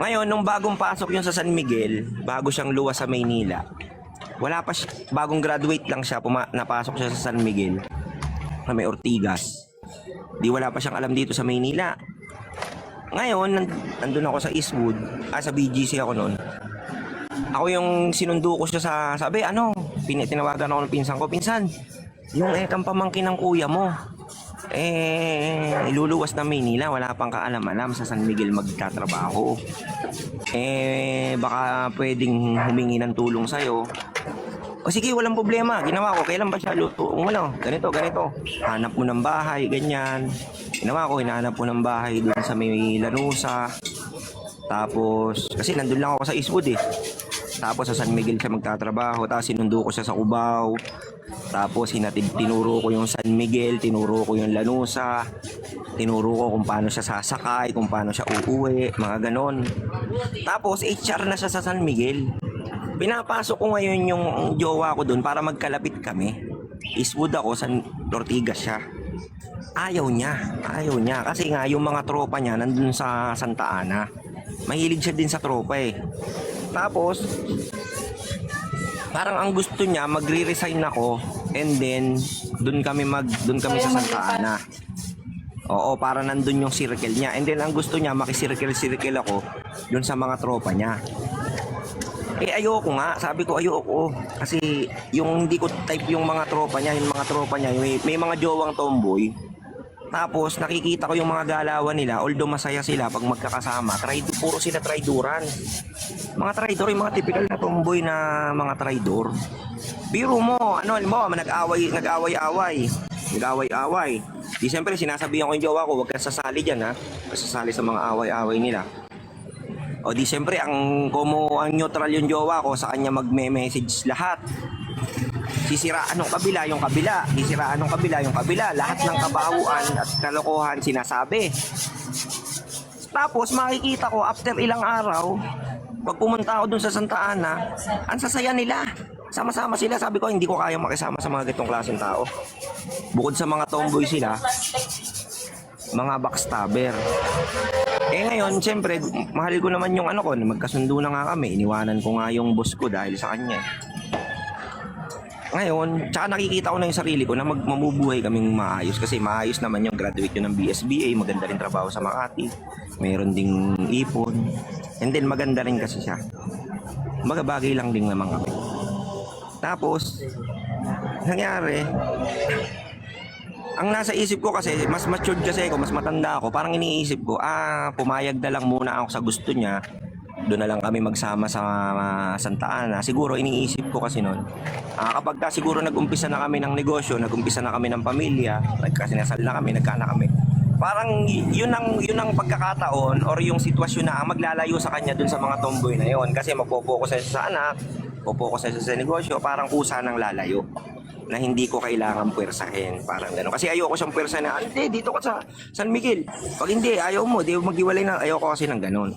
Ngayon, nung bagong pasok yun sa San Miguel, bago siyang luwas sa Maynila, Wala pa siya, bagong graduate lang siya, napasok siya sa San Miguel na may Ortigas. Di wala pa siyang alam dito sa Maynila. Ngayon, nandun ako sa Eastwood, sa BGC ako noon. Ako yung sinundo ko siya sabi, tinawagan ako ng pinsan ko, pinsan, yung ekang pamangkin ng kuya mo, iluluwas na Maynila, wala pang kaalam-alam sa San Miguel magtatrabaho. Baka pwedeng humingi ng tulong sa'yo. O sige, walang problema. Ginawa ko, kailan ba siya luto? Ganito. Hanap mo ng bahay, ganyan. Ginawa ko, hinahanap ko ng bahay doon sa may Lanusa. Tapos, kasi nandun lang ako sa Eastwood eh. Tapos sa San Miguel siya magtatrabaho. Tapos sinundo ko siya sa Cubao. Tapos tinuro ko yung San Miguel, tinuro ko yung Lanusa. Tinuro ko kung paano siya sasakay, kung paano siya uuwi, mga ganon. Tapos HR na siya sa San Miguel. Pinapasok ko ngayon yung jowa ko doon para magkalapit kami. Eastwood ako, San Ortigas siya. Ayaw niya. Kasi nga yung mga tropa niya nandun sa Santa Ana. Mahilig siya din sa tropa eh. Tapos, parang ang gusto niya, magre-resign ako and then doon kami sa Santa Ana. Oo, para nandun yung circle niya. And then ang gusto niya, makisirkel-circle ako doon sa mga tropa niya. Ayoko nga. Sabi ko ayoko. Kasi yung hindi ko type yung mga tropa niya, may mga jowang tomboy. Tapos nakikita ko yung mga galawan nila, although masaya sila pag magkakasama. Puro sila traiduran. Mga traidor, yung mga typical na tomboy na mga traidor. Biro mo, nag-away-away. Di siyempre sinasabihan ko yung jowa ko, huwag kang sasali dyan ha. Sasali sa mga away-away nila. O di siyempre, ang neutral yung jowa ko, sa kanya magme-message lahat. Sisiraan ng kabila, yung kabila. Sisiraan ng kabila, yung kabila. Lahat ng kabauan at kalokohan sinasabi. Tapos makikita ko, after ilang araw, pag pumunta ako dun sa Santa Ana, ang sasaya nila. Sama-sama sila. Sabi ko, hindi ko kayang makisama sa mga gitong klaseng tao. Bukod sa mga tomboy sila, mga backstabber. Ngayon, siyempre, mahal ko naman yung magkasundo na nga kami. Iniwanan ko nga yung boss ko dahil sa kanya. Ngayon, tsaka nakikita ko na yung sarili ko na mamubuhay kaming maayos. Kasi maayos naman yung graduate yun ng BSBA. Maganda rin trabaho sa Makati. Mayroon ding ipon. And then, maganda rin kasi siya. Magabagay lang din naman kami. Tapos, nangyari, ang nasa isip ko kasi, mas matured kasi ako, mas matanda ako, parang iniisip ko, pumayag na lang muna ako sa gusto niya, doon na lang kami magsama sa Santa Ana. Siguro iniisip ko kasi noon, kapag siguro nag-umpisa na kami ng negosyo, nag-umpisa na kami ng pamilya, nagkasinasal na kami, nagkaanak kami, parang yun ang pagkakataon or yung sitwasyon na maglalayo sa kanya doon sa mga tomboy na yon. Kasi magpo-focus sa anak, magpo-focus sa negosyo, parang kusa ng lalayo na hindi ko kailangan puwersahin, parang gano'n. Kasi ayoko siyang puwersa na, hindi, dito ka sa San Miguel. Pag hindi, ayaw mo, di maghiwalay na, ayoko kasi ng gano'n.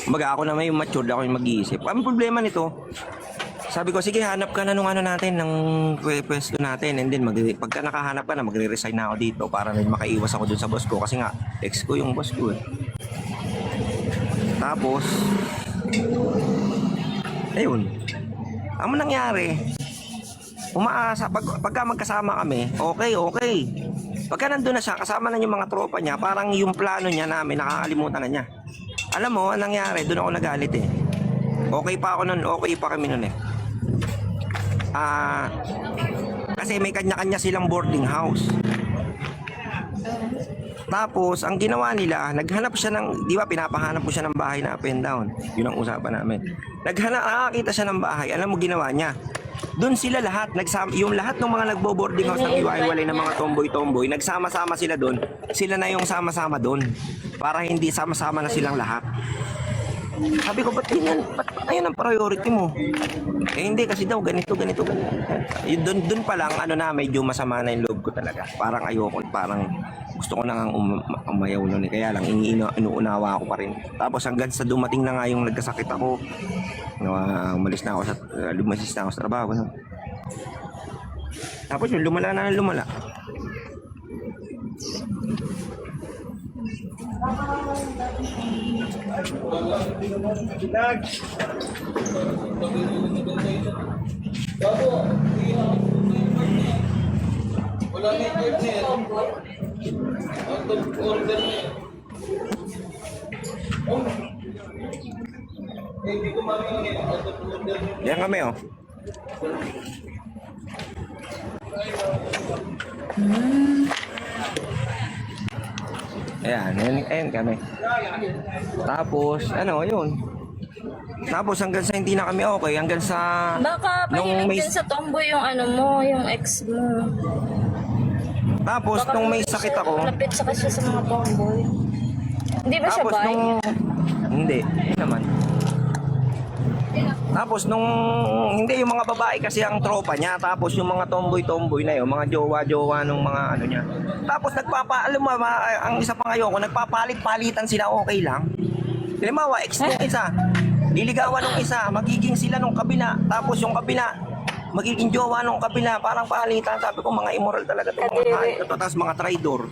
Kumbaga ako na may matured, ako yung mag-iisip. Ang problema nito, sabi ko, sige, hanap ka na nung natin, ng pwesto natin, and then pagka nakahanap ka na, magre-resign na ako dito para rin makaiwas ako dun sa boss ko. Kasi nga, ex ko yung boss ko eh. Tapos, ayun, ang nangyari, umaasa, pagka magkasama kami, okay. Pagka nandun na siya, kasama na yung mga tropa niya, parang yung plano niya namin, nakakalimutan na niya. Alam mo, ang nangyari, doon ako nagalit eh. Okay pa ako nun, okay pa kami nun eh. Kasi may kanya-kanya silang boarding house. Tapos, ang ginawa nila, naghanap siya ng, di ba, pinapahanap ko siya ng bahay na up and down. Yun ang usapan namin. Nakakita siya ng bahay, alam mo ginawa niya? Doon sila lahat, yung lahat ng mga nagbo-boarding house ng iwalay ng mga tomboy-tomboy, nagsama-sama sila doon. Sila na yung sama-sama doon. Para hindi sama-sama na silang lahat. Sabi ko, ba't ganyan? Ba't ayun ang priority mo? Hindi, kasi daw, ganito. Doon pa lang, medyo masama na yung loob ko talaga. Parang ayoko, parang gusto ko na nga umayaw nun eh. Kaya lang, inuunawa ako pa rin. Tapos hanggang sa dumating na nga yung nagkasakit ako, lumalis na ako sa trabaho. No? Tapos yung lumala na lumala. Yan kami, oh. Ayan kami. Tapos, ano, yun. Tapos hanggang sa hindi na kami okay, hanggang sa... Baka nung pahilig may- din sa tomboy yung ano mo, yung ex mo. Tapos, Baka nung may hindi sakit siya- ako, Lapit sa kasi sa mga tomboy. Hindi ba siya tapos bi? nung... Hindi naman. Tapos nung... Hindi, yung mga babae kasi ang tropa niya. Tapos yung mga tomboy-tomboy na yun, mga jowa-jowa nung mga ano niya. Tapos alam mo ba, ang isa pa ngayon, kung nagpapalit-palitan sila, okay lang. Halimbawa, ex nung isa, liligawan nung isa, magiging sila nung kabila. Tapos yung kabila, magiging jowa nung kabila. Parang palitan. Sabi ko, mga immoral talaga itong mga kahit ito. Tapos mga traidor.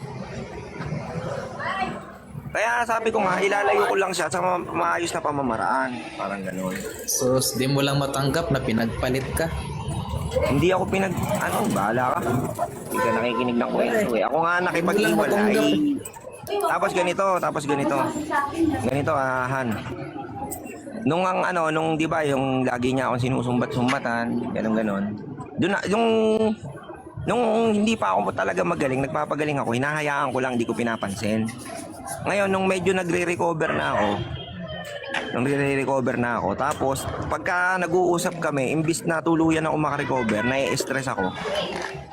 Kaya sabi ko nga, ilalayo ko lang siya sa maayos na pamamaraan. Parang gano'n. So, di mo lang matanggap na pinagpalit ka. Hindi ako bahala ka. Hindi ka nakikinig ng kwento eh. Ako nga nakipag-iwalay. Tapos ganito. Ganito, Han. Nung di ba, yung lagi niya akong sinusumbat-sumbatan, ganon. Nung hindi pa ako talaga magaling, nagpapagaling ako, hinahayaan ko lang, hindi ko pinapansin. Ngayon, nung medyo nagre-recover na ako, tapos pagka nag-uusap kami, imbis na tuluyan ako makarecover, nai-stress ako.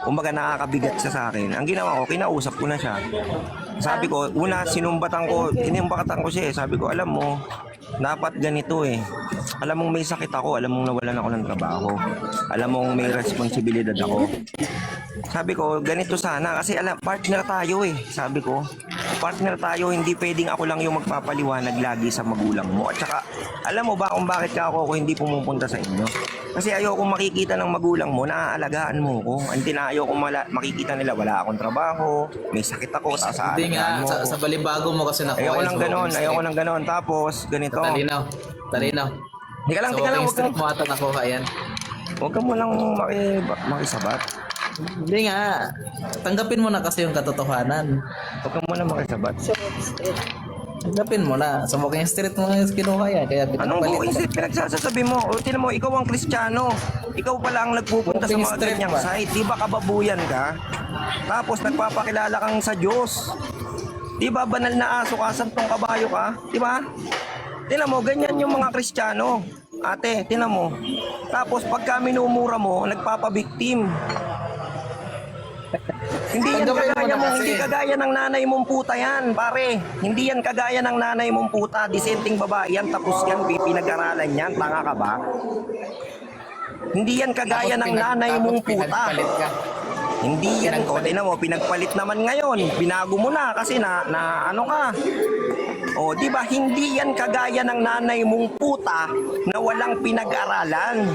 Kumbaga nakakabigat siya sa akin. Ang ginawa ko, kinausap ko na siya. Sabi ko, sinumbatan ko siya eh. Sabi ko, alam mo, dapat ganito eh. Alam mong may sakit ako, alam mong nawalan ako ng trabaho. Alam mong may responsibilidad ako. Sabi ko, ganito sana kasi partner tayo eh. Sabi ko, partner tayo, hindi pwedeng ako lang yung magpapaliwanag lagi sa magulang mo. At saka, alam mo ba kung bakit ako hindi pumupunta sa inyo? Kasi ayoko makikita ng magulang mo, naaalagaan mo ko. Hindi na ayoko makikita nila, wala akong trabaho, may sakit ako, Hindi sasaalagaan nga, mo sa ko. balibago mo kasi nakuha. Ayoko ng ganon. Tapos, ganito. Talinaw. Di ka lang, Street mo ata nakuha yan. huwag ka mo lang makisabat. Hindi nga. Tanggapin mo na kasi yung katotohanan. Huwag ka mo lang makisabat. Tanggapin mo na. Sa Walking Street mo yung kinuha yan. Kaya Anong pinagpalit buong ka. pinagsasabi mo? O, tinan mo, ikaw ang Kristiyano. Ikaw pala ang nagpupunta sa Walking mga street ganyang ba? site. Di ba kababuyan ka? Tapos nagpapakilala kang sa Diyos. Di ba banal na aso ka, santong kabayo ka? Di ba? Tinan mo, ganyan yung mga Kristiyano. Ate, tinan mo. Tapos pagka minumura mo, nagpapabiktim. Hindi kagaya ng nanay mong puta yan, pare. Hindi yan kagaya ng nanay mong puta. Disenteng babae yan, tapos yan, pinag-aralan yan. Tanga ka ba? Hindi yan kagaya ng nanay mong puta. Pinagpalit ka. Hindi yan, o tinan mo, pinagpalit naman ngayon. Binago mo na kasi na ano ka. O, di ba, hindi yan kagaya ng nanay mong puta na walang pinag-aralan.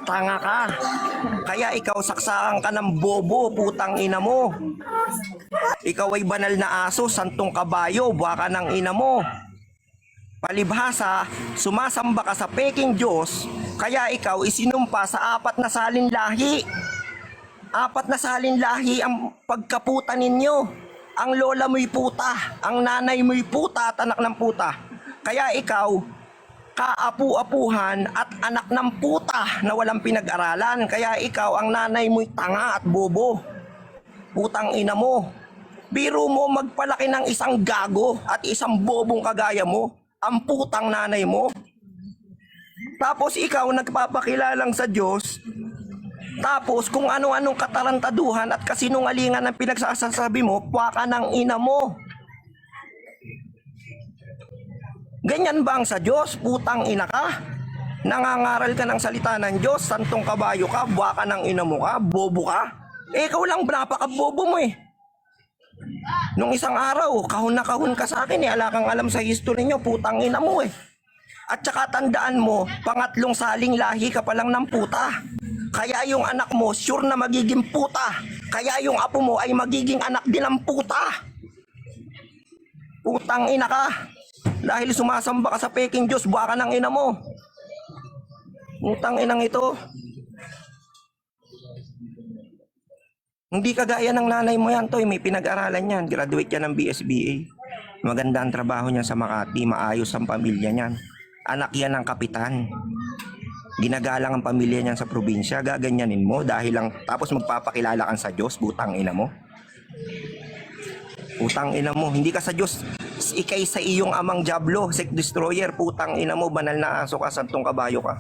Tanga ka. Kaya ikaw saksakan ka ng bobo, putang ina mo. Ikaw ay banal na aso, santong kabayo, baka ng ina mo. Palibhasa, sumasamba ka sa peking Diyos, kaya ikaw isinumpa sa 4 na salin lahi. 4 na salin lahi ang pagkaputa ninyo. Ang lola mo'y puta, ang nanay mo'y puta at anak ng puta. Kaya ikaw, kaapu-apuhan at anak ng puta na walang pinag-aralan. Kaya ikaw, ang nanay mo'y tanga at bobo. Putang ina mo. Biro mo magpalaki ng isang gago at isang bobong kagaya mo. Ang putang nanay mo. Tapos ikaw, nagpapakilalang sa Diyos. Tapos kung ano-anong katarantaduhan at kasinungalingan ang pinagsasabi mo, pwaka ng ina mo. Ganyan ba ang sa Diyos? Putang ina ka? Nangangaral ka ng salita ng Diyos, santong kabayo ka, bwaka ng ina mo ka, bobo ka? Ikaw lang napaka-bobo mo eh. Nung isang araw, kahon na kahon ka sa akin eh, ala kang alam sa history nyo, putang ina mo eh. At saka tandaan mo, pangatlong saling lahi ka pa lang ng puta. Kaya yung anak mo, sure na magiging puta. Kaya yung apo mo ay magiging anak din ng puta. Putang ina ka. Dahil sumasamba ka sa peking Diyos, baka ng ina mo. Utang inang ito. Hindi kagaya ng nanay mo yan, Toy. May pinag-aralan yan. Graduate yan ng BSBA. Maganda ang trabaho niya sa Makati. Maayos ang pamilya niyan. Anak yan ng kapitan. Ginagalang ang pamilya niyan sa probinsya. Gaganyanin mo dahil lang tapos magpapakilala ka sa Diyos. Butang ina mo. Putang ina mo. Hindi ka sa Diyos. Ikay sa iyong amang Diablo. Sect destroyer. Putang ina mo. Banal na aso ka. Santong kabayo ka.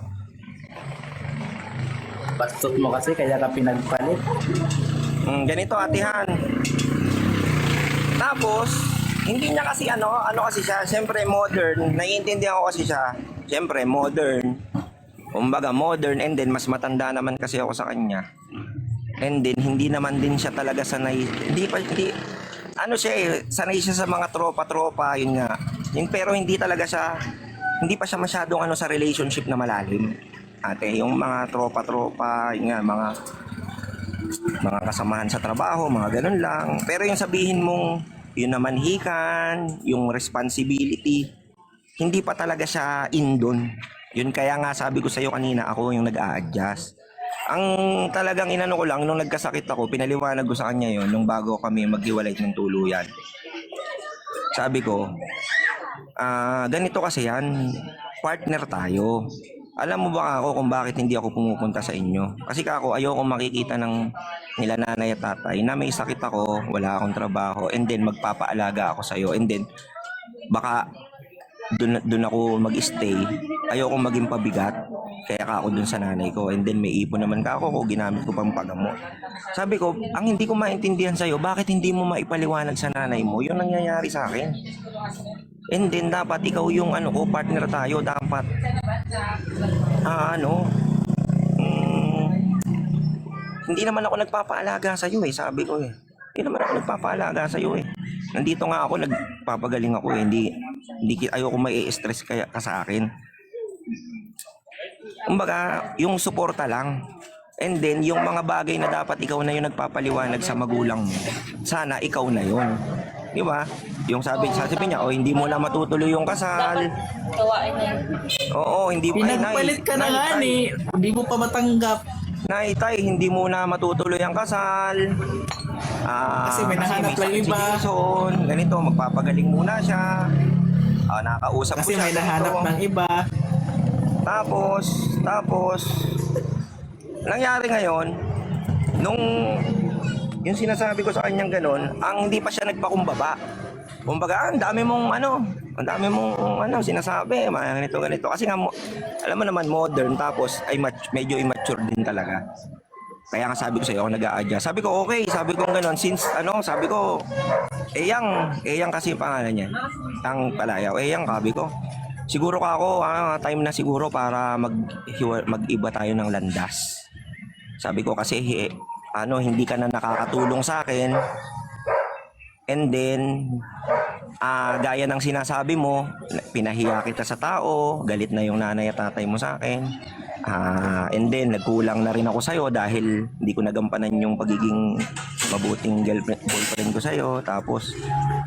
Bastot mo kasi kaya ka pinagpalit. Ganito atihan. Tapos, hindi niya kasi ano kasi siya, siyempre modern, naiintindihan ko kasi siya, siyempre modern, kumbaga modern, and then mas matanda naman kasi ako sa kanya. And then, hindi naman din siya talaga sanay, ano siya sanay siya sa mga tropa-tropa, yun nga. Pero hindi talaga siya, hindi pa siya masyadong sa relationship na malalim. Ate, yung mga tropa-tropa, yun nga, mga kasamahan sa trabaho, mga ganun lang. Pero yung sabihin mong yun naman hikan, yung responsibility, hindi pa talaga siya indon. Yun kaya nga sabi ko sa iyo kanina, ako yung nag-a-adjust. Ang talagang inano ko lang, nung nagkasakit ako, pinaliwanag ko sa kanya yun, nung bago kami maghiwalay ng tuluyan. Sabi ko, ganito kasi yan, partner tayo. Alam mo ba ako kung bakit hindi ako pumupunta sa inyo? Kasi ako, ayoko makikita ng nila nanay at tatay na may sakit ako, wala akong trabaho, and then magpapaalaga ako sa'yo, and then baka dun ako mag-stay. Ayoko maging pabigat, kaya ka ako dun sa nanay ko, and then may ipon naman ka ako, ginamit ko pang pagamot. Sabi ko, ang hindi ko maintindihan sa'yo, bakit hindi mo maipaliwanag sa nanay mo? Yun nangyayari sa akin. And then dapat ikaw yung partner tayo, dapat hindi naman ako nagpapaalaga sa iyo sabi ko Hindi naman ako nagpapaalaga sa iyo Nandito nga ako, nagpapagaling ako hindi ayoko mai-stress kaya ka sa akin. Kumbaga, yung suporta lang. And then yung mga bagay na dapat ikaw na yung nagpapaliwanag sa magulang mo, sana ikaw na yun. Di ba? Yung sabi niya, hindi mo na matutuloy yung kasal. Gawain na yun. Oo, hindi pa. Pinagpalit ka na nga ni. Hindi mo pa matanggap. Nay, tay, hindi mo na matutuloy ang kasal. Kasi may nahanap lang sakit si iba. Jason. Ganito, magpapagaling muna siya. Nakausap Kasi ko siya. may nahanap ng iba. Tapos, nangyari ngayon, nung yung sinasabi ko sa kanyang ganon, ang hindi pa siya nagpakumbaba. Kumbaga, ang dami mong sinasabi, ganito. Kasi nga, alam mo naman, modern, tapos ay medyo immature din talaga. Kaya nga sabi ko sa iyo, ako nag-a-adjust. Sabi ko, okay, sabi ko ganon, since, sabi ko, Eyang kasi yung pangalan niya. Ang Palayaw, Eyang, sabi ko. Siguro ka ako, time na siguro para mag-iba tayo ng landas. Sabi ko kasi, hindi ka na nakakatulong sa akin. And then, gaya ng sinasabi mo, pinahiya kita sa tao, galit na yung nanay at tatay mo sa akin. And then, nagkulang na rin ako sa'yo dahil hindi ko nagampanan yung pagiging mabuting boyfriend ko sa'yo. Tapos,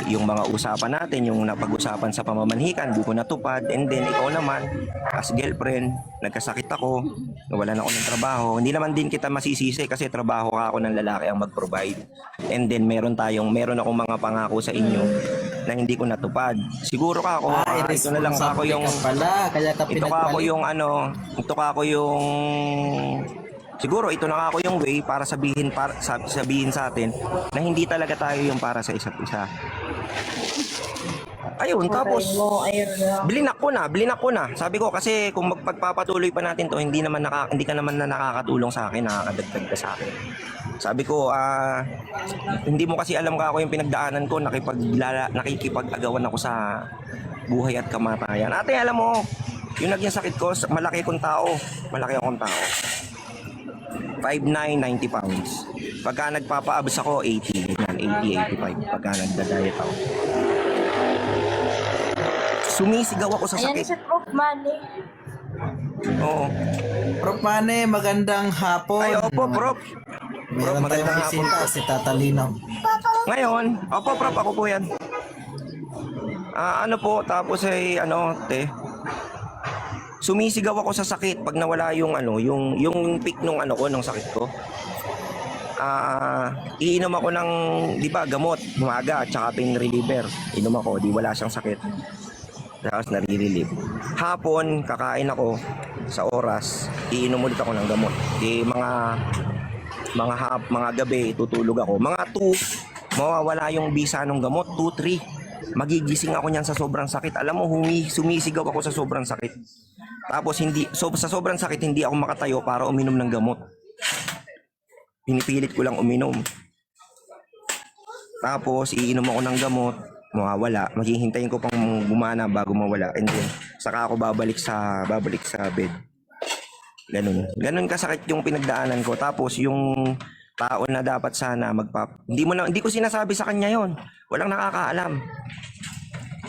yung mga usapan natin, yung napag-usapan sa pamamanhikan, hindi ko natupad. And then, ikaw naman, as girlfriend, nagkasakit ako, nawalan ako ng trabaho. Hindi naman din kita masisisi kasi trabaho ka ako ng lalaki ang mag-provide. And then, meron akong mga pangako sa inyo na hindi ko natupad. Siguro ka ako, ito na lang ako yung siguro ito na ako yung way para sabihin sa atin na hindi talaga tayo yung para sa isa't isa. Ayun, tapos blinak ko na. Sabi ko kasi kung magpagpapatuloy pa natin to, hindi ka naman na nakakatulong sa akin, nakakadagdag ka sa akin. Sabi ko, hindi mo kasi alam ka ako yung pinagdaanan ko, nakikipag-agawan ako sa buhay at kamatayan. Ate, alam mo, yung naging sakit ko, malaki akong tao. 5'9", 90 pounds. Pagka nagpapa-abs ako, 80, ganyan, 80, 85. Pagka nagda-diet ako. Sumisigaw ako sa sakit. Ayan si Prof. Manny. Oo. Prof. Manny, magandang hapon. Ay, opo, Prof. Meron tayong magandang hapon bisita, po. si Tata Lino. Ngayon, opo, Prof, ako po yan. Tapos ay, sumisigaw ako sa sakit pag nawala yung yung peak nung nung sakit ko. Iinom ako ng, di ba, gamot, umaga, tsaka pain reliever. Inom ako, di wala siyang sakit. Tapos nare-relieve. Hapon, kakain ako sa oras, iinom ulit ako ng gamot. Mga gabi, tutulog ako. Mga 2, mawawala yung bisa ng gamot, 2, 3. Magigising ako niyan sa sobrang sakit. Alam mo, sumisigaw ako sa sobrang sakit. Tapos sa sobrang sakit, hindi ako makatayo para uminom ng gamot. Pinipilit ko lang uminom. Tapos, iinom ako ng gamot, mawawala. Maghihintayin ko pang gumana bago mawala. And then, saka ako babalik sa bed. Ganun kasakit yung pinagdaanan ko. Tapos, yung tao na dapat sana hindi ko sinasabi sa kanya yon. Walang nakakaalam.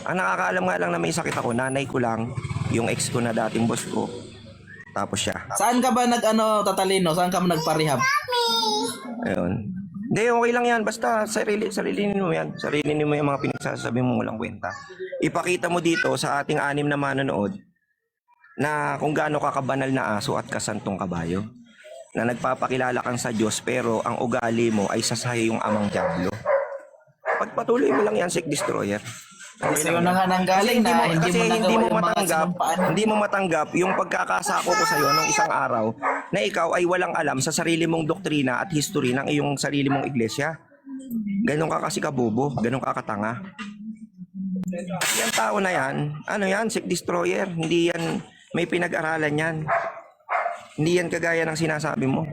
Ang nakakaalam nga lang na may sakit ako, nanay ko lang, yung ex ko na dating boss ko. Tapos siya. Saan ka ba tatalino? Saan ka ba nagparehab? Ayun. Hindi, okay lang yan. Basta sarilinin mo yan. Sarilinin mo yung mga pinagsasabi mo walang kwenta. Ipakita mo dito sa ating 6 na manonood na kung gaano ka kabanal na aso at kasantong kabayo. Na nagpapakilala kang sa Diyos pero ang ugali mo ay sasayo yung amang dyablo. Pagpatuloy mo lang yan, sick destroyer. Kasi yun na nga nanggaling na hindi mo matanggap yung pagkakasako ko sa iyo nung isang araw na ikaw ay walang alam sa sarili mong doktrina at history ng iyong sarili mong iglesia. Ganon ka kasi kabobo, ganon ka katanga. Yan tao na yan, sick destroyer, hindi yan may pinag-aralan yan. Hindi yan kagaya ng sinasabi mo.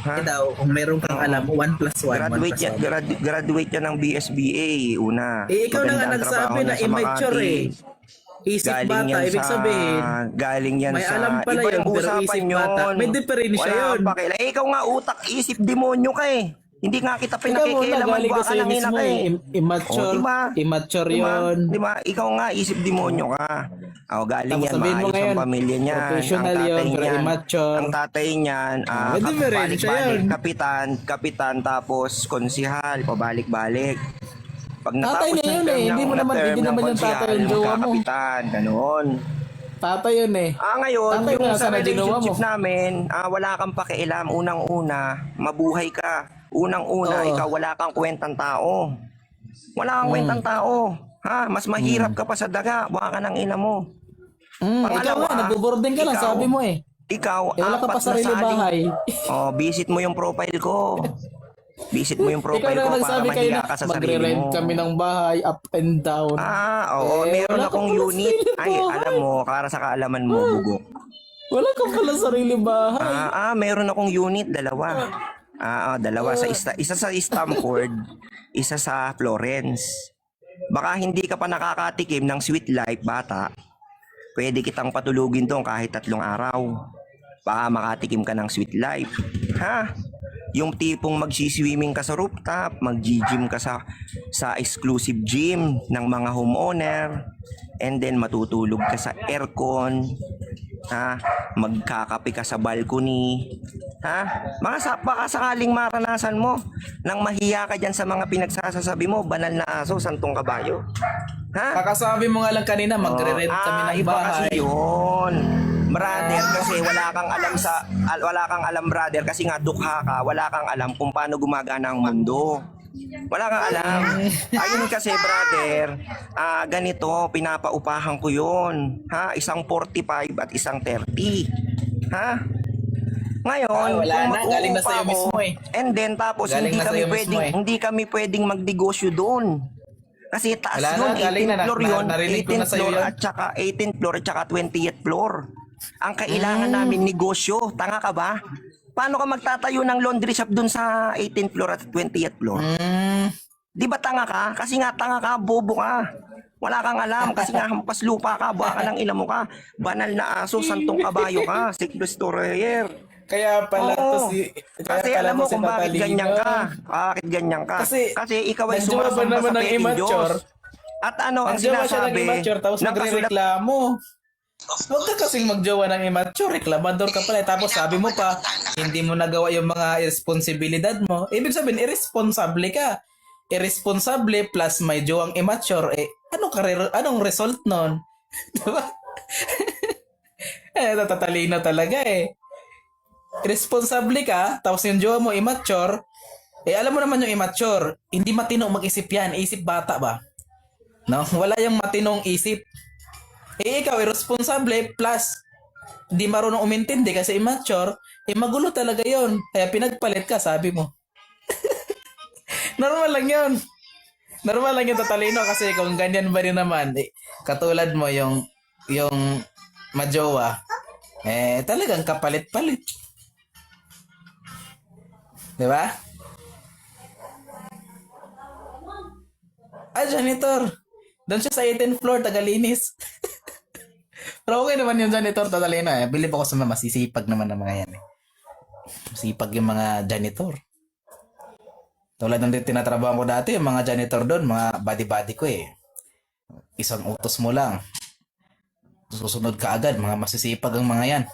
Ha? Daw, kung meron kang alam, 1 plus 1. Graduate yan ng BSBA, una. Ikaw na nga Magandang nagsabi trabaho na sa immature Makati. Isip bata, ibig sabihin. Galing yan may sa... alam pala iba yun, yung pero usapan isip yun. bata. May diferensya yun. Ikaw nga utak, isip, demonyo ka eh. Hindi nga kita Ikaw muna, pinakikialaman, galing ka baka sa'yo lang ina mismo ka eh. Immature, immature yun. Diba? Ikaw nga, isip demonyo ka. Galing Tapos yan, sabihin mo maayos ngayon, ang pamilya niya. professional yun, pero immature. Ang tatay niyan, may diferensya yun. kapitan, tapos konsihal, pabalik-balik. Pag Tatay natapos na yun ng term hindi ng naman yung konsihal, tatay yung jowa mo. magkakapitan, ganoon. Tatay yun Ngayon, Tatay yung na sa sana ginawa relationship mo. namin, wala kang pakialam. Unang-una, mabuhay ka. Unang-una, ikaw wala kang kwentang tao. Wala kang kwentang tao. Ha? Mas mahirap ka pa sa daga. Baka ka ng ina mo. Ikaw nga, nag-boarding ka lang, sabi mo Ikaw, wala ka pa apat na sarili saling. bahay. Visit mo yung profile ko. Visit mo yung Ikaw profile na ko para nagsabi kayo mahiya na ka sa sarili magre-rent mo. kami ng bahay, up and down. Oo, meron wala akong ka pala unit. sarili Ay, bahay. alam mo, para sa kaalaman mo, bugok. Wala ka pala sarili bahay. Meron akong unit, dalawa. Dalawa. Isa sa Stamford, isa sa Florence. Baka hindi ka pa nakakatikim ng sweet life, bata. Pwede kitang patulugin doon kahit 3 araw. Baka makatikim ka ng sweet life. Ha? Yung tipong magsiswimming ka sa rooftop, mag-gym ka sa exclusive gym ng mga homeowner, and then matutulog ka sa aircon, ha? Magkakape ka sa balcony, ha? Baka sakaling maranasan mo nang mahiya ka dyan sa mga pinagsasasabi mo, banal na aso, santong kabayo. Ha? Kakasabi mo nga lang kanina, magre-rent kami ng iba bahay. kasi yun. Brother, kasi wala kang alam brother, kasi nga dukha ka, wala kang alam kung paano gumagana ang mundo. Wala kang alam. Ayun kasi brother, ganito, pinapaupahan ko yun. Ha? Isang 45 at isang 30. Ha? Ngayon, wala kung na, galing na mag-uupa sa'yo ako, mismo and then tapos Galing na sa'yo mismo hindi kami pwedeng magnegosyo doon. Kasi taas Wala yun, na, galing 18th na, floor yun, narinig ko na 18th sa'yo floor yun. at saka 18th floor at saka 20th floor. Ang kailangan namin negosyo, tanga ka ba? Paano ka magtatayo ng laundry shop dun sa 18th floor at 20th floor? Di ba tanga ka? Kasi nga tanga ka, bobo ka. Wala kang alam kasi nga hampas lupa ka, baka ng ila mo ka. Banal na aso, santong kabayo ka, sick destroyer. Kaya pala to si... Kasi alam mo kung bakit ganyan ka. Bakit ganyan ka? Kasi ikaw ay nagjowa ba sumasamba naman sa ng petting immature? Diyos. At ano ang Nagjowa siya ng sinasabi? immature, tapos magre-reklamo. Huwag ka kasing magjowa ng immature, reklamador ka pala. Tapos sabi mo pa, hindi mo nagawa yung mga responsibilidad mo. Ibig sabihin, irresponsible ka. Irresponsible plus may jowang immature. Anong result nun? Diba? Tatalino talaga eh. Responsable ka, tapos yung jowa mo immature, alam mo naman yung immature, hindi matino mag-isip yan, isip bata ba? No? Wala yung matinong isip. Ikaw, irresponsible, plus, di marunong umintindi kasi immature, magulo talaga yon. Kaya pinagpalit ka, sabi mo. Normal lang yon. Normal lang yung tatalino kasi kung ganyan ba rin naman, katulad mo yung majowa, talagang kapalit-palit. Di ba? Janitor. Doon siya sa 18th floor, tagalinis. Pero okay naman yung janitor, tatalino eh. Bilib ako sa mga masisipag naman ng mga yan eh. Masipag yung mga janitor. Tulad ng tinatrabaho ko dati, yung mga janitor doon, mga body-body ko eh. Isang utos mo lang. Susunod ka agad, mga masisipag ang mga yan.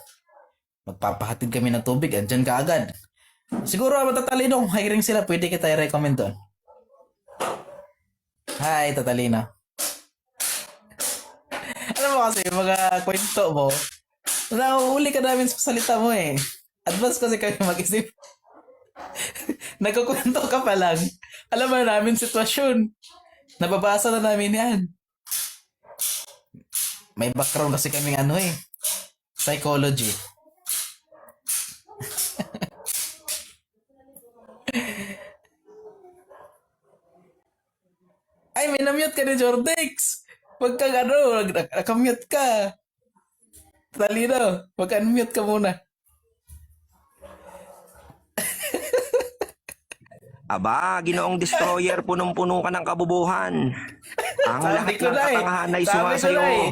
Magpapahatid kami ng tubig, andyan ka agad. Siguro matatalino kung hiring sila, pwede kita i-recommend doon. Hi, tatalino. Alam mo kasi, mga kwento mo, nahuhuli ka namin sa salita mo eh. Advance kasi kami mag-isip. Nagkukwento ka pa lang. Alam mo na namin sitwasyon. Nababasa na namin yan. May background kasi kaming psychology. Ay, may na-mute ka ni Jordex. Huwag kang nakamute ka. Talino, mag-unmute ka muna. Aba, Ginoong Destroyer, punong-puno ka ng kabubuhan. Ang Sabi lahat ko ng na eh. katangahan ay Sabi ko sumasayo. na eh.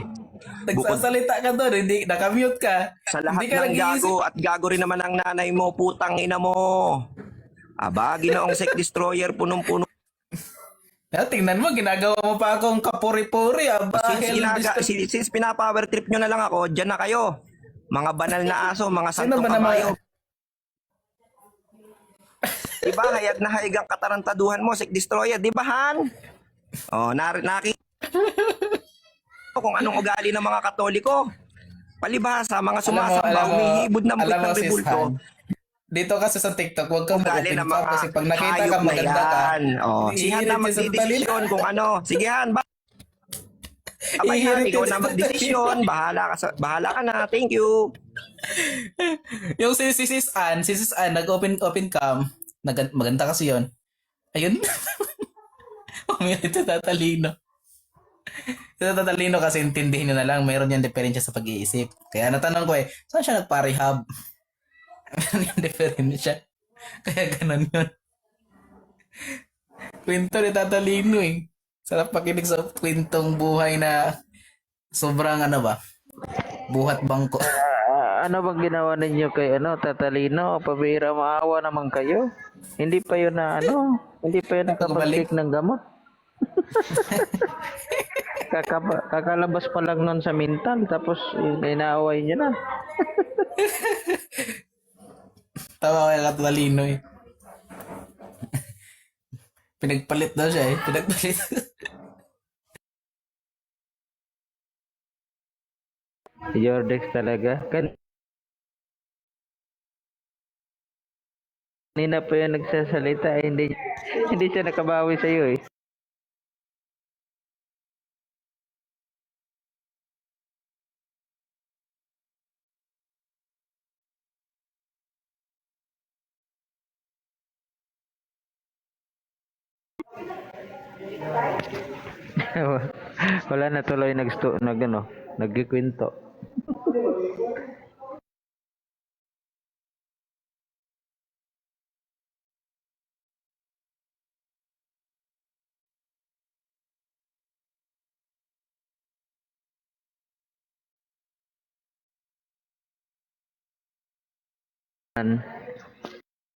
Nagsasalita ka doon, hindi, nakamute ka. Sa lahat Hindi ka ng nag-iisip. gago at gago rin naman ang nanay mo, putang ina mo. Aba, Ginoong Sek Destroyer, punong-puno. Tingnan mo, ginagawa mo pa akong kapuri-puri. Aba, Since pinapower trip nyo na lang ako, dyan na kayo. Mga banal na aso, mga Sino santong ba naman? kabayo. Diba, hayag na hayag ang katarantaduhan mo, Sek Destroyer. Diba, Han? O, nakita kung anong ugali ng mga Katoliko. Palibhasa, mga sumasamba, humihibod ng buwit ng rebulto. Dito kasi sa TikTok, huwag kang Ugali mag-open ng mga kasi pag nakita hayop ka na maganda ka, yan. O, si Han na magdidesisyon kung ano. Sige, Han, Abay, Han, ikaw na magdesisyon. Bahala ka na. Thank you. Yung si Sis Ann, nag-open cam, maganda kasi yon. Ayun. Umilit sa tatalino. Sa tatalino kasi intindihin nyo na lang, mayroon yung diferensya sa pag-iisip. Kaya natanong ko saan siya nagpa-rehab? Mayroon yung diferensya. Kaya ganun yun. Kwento ni tatalino eh. Sarap pakinig sa kwentong buhay na sobrang buhat bangko. Ano bang ginawa ninyo kay Tatalino? Pabira, maawa naman kayo. Hindi pa yun hindi pa yun nakapag-take ng gamot. Kakalabas pa lang nun sa mental, tapos inaaway niyo na. Tawa kaya tatalino eh. Pinagpalit daw siya pinagpalit. Si Jordex talaga. Kanina pa yun nagsasalita, hindi siya nakabawi sa iyo eh. Wala na tuloy nagkikwento.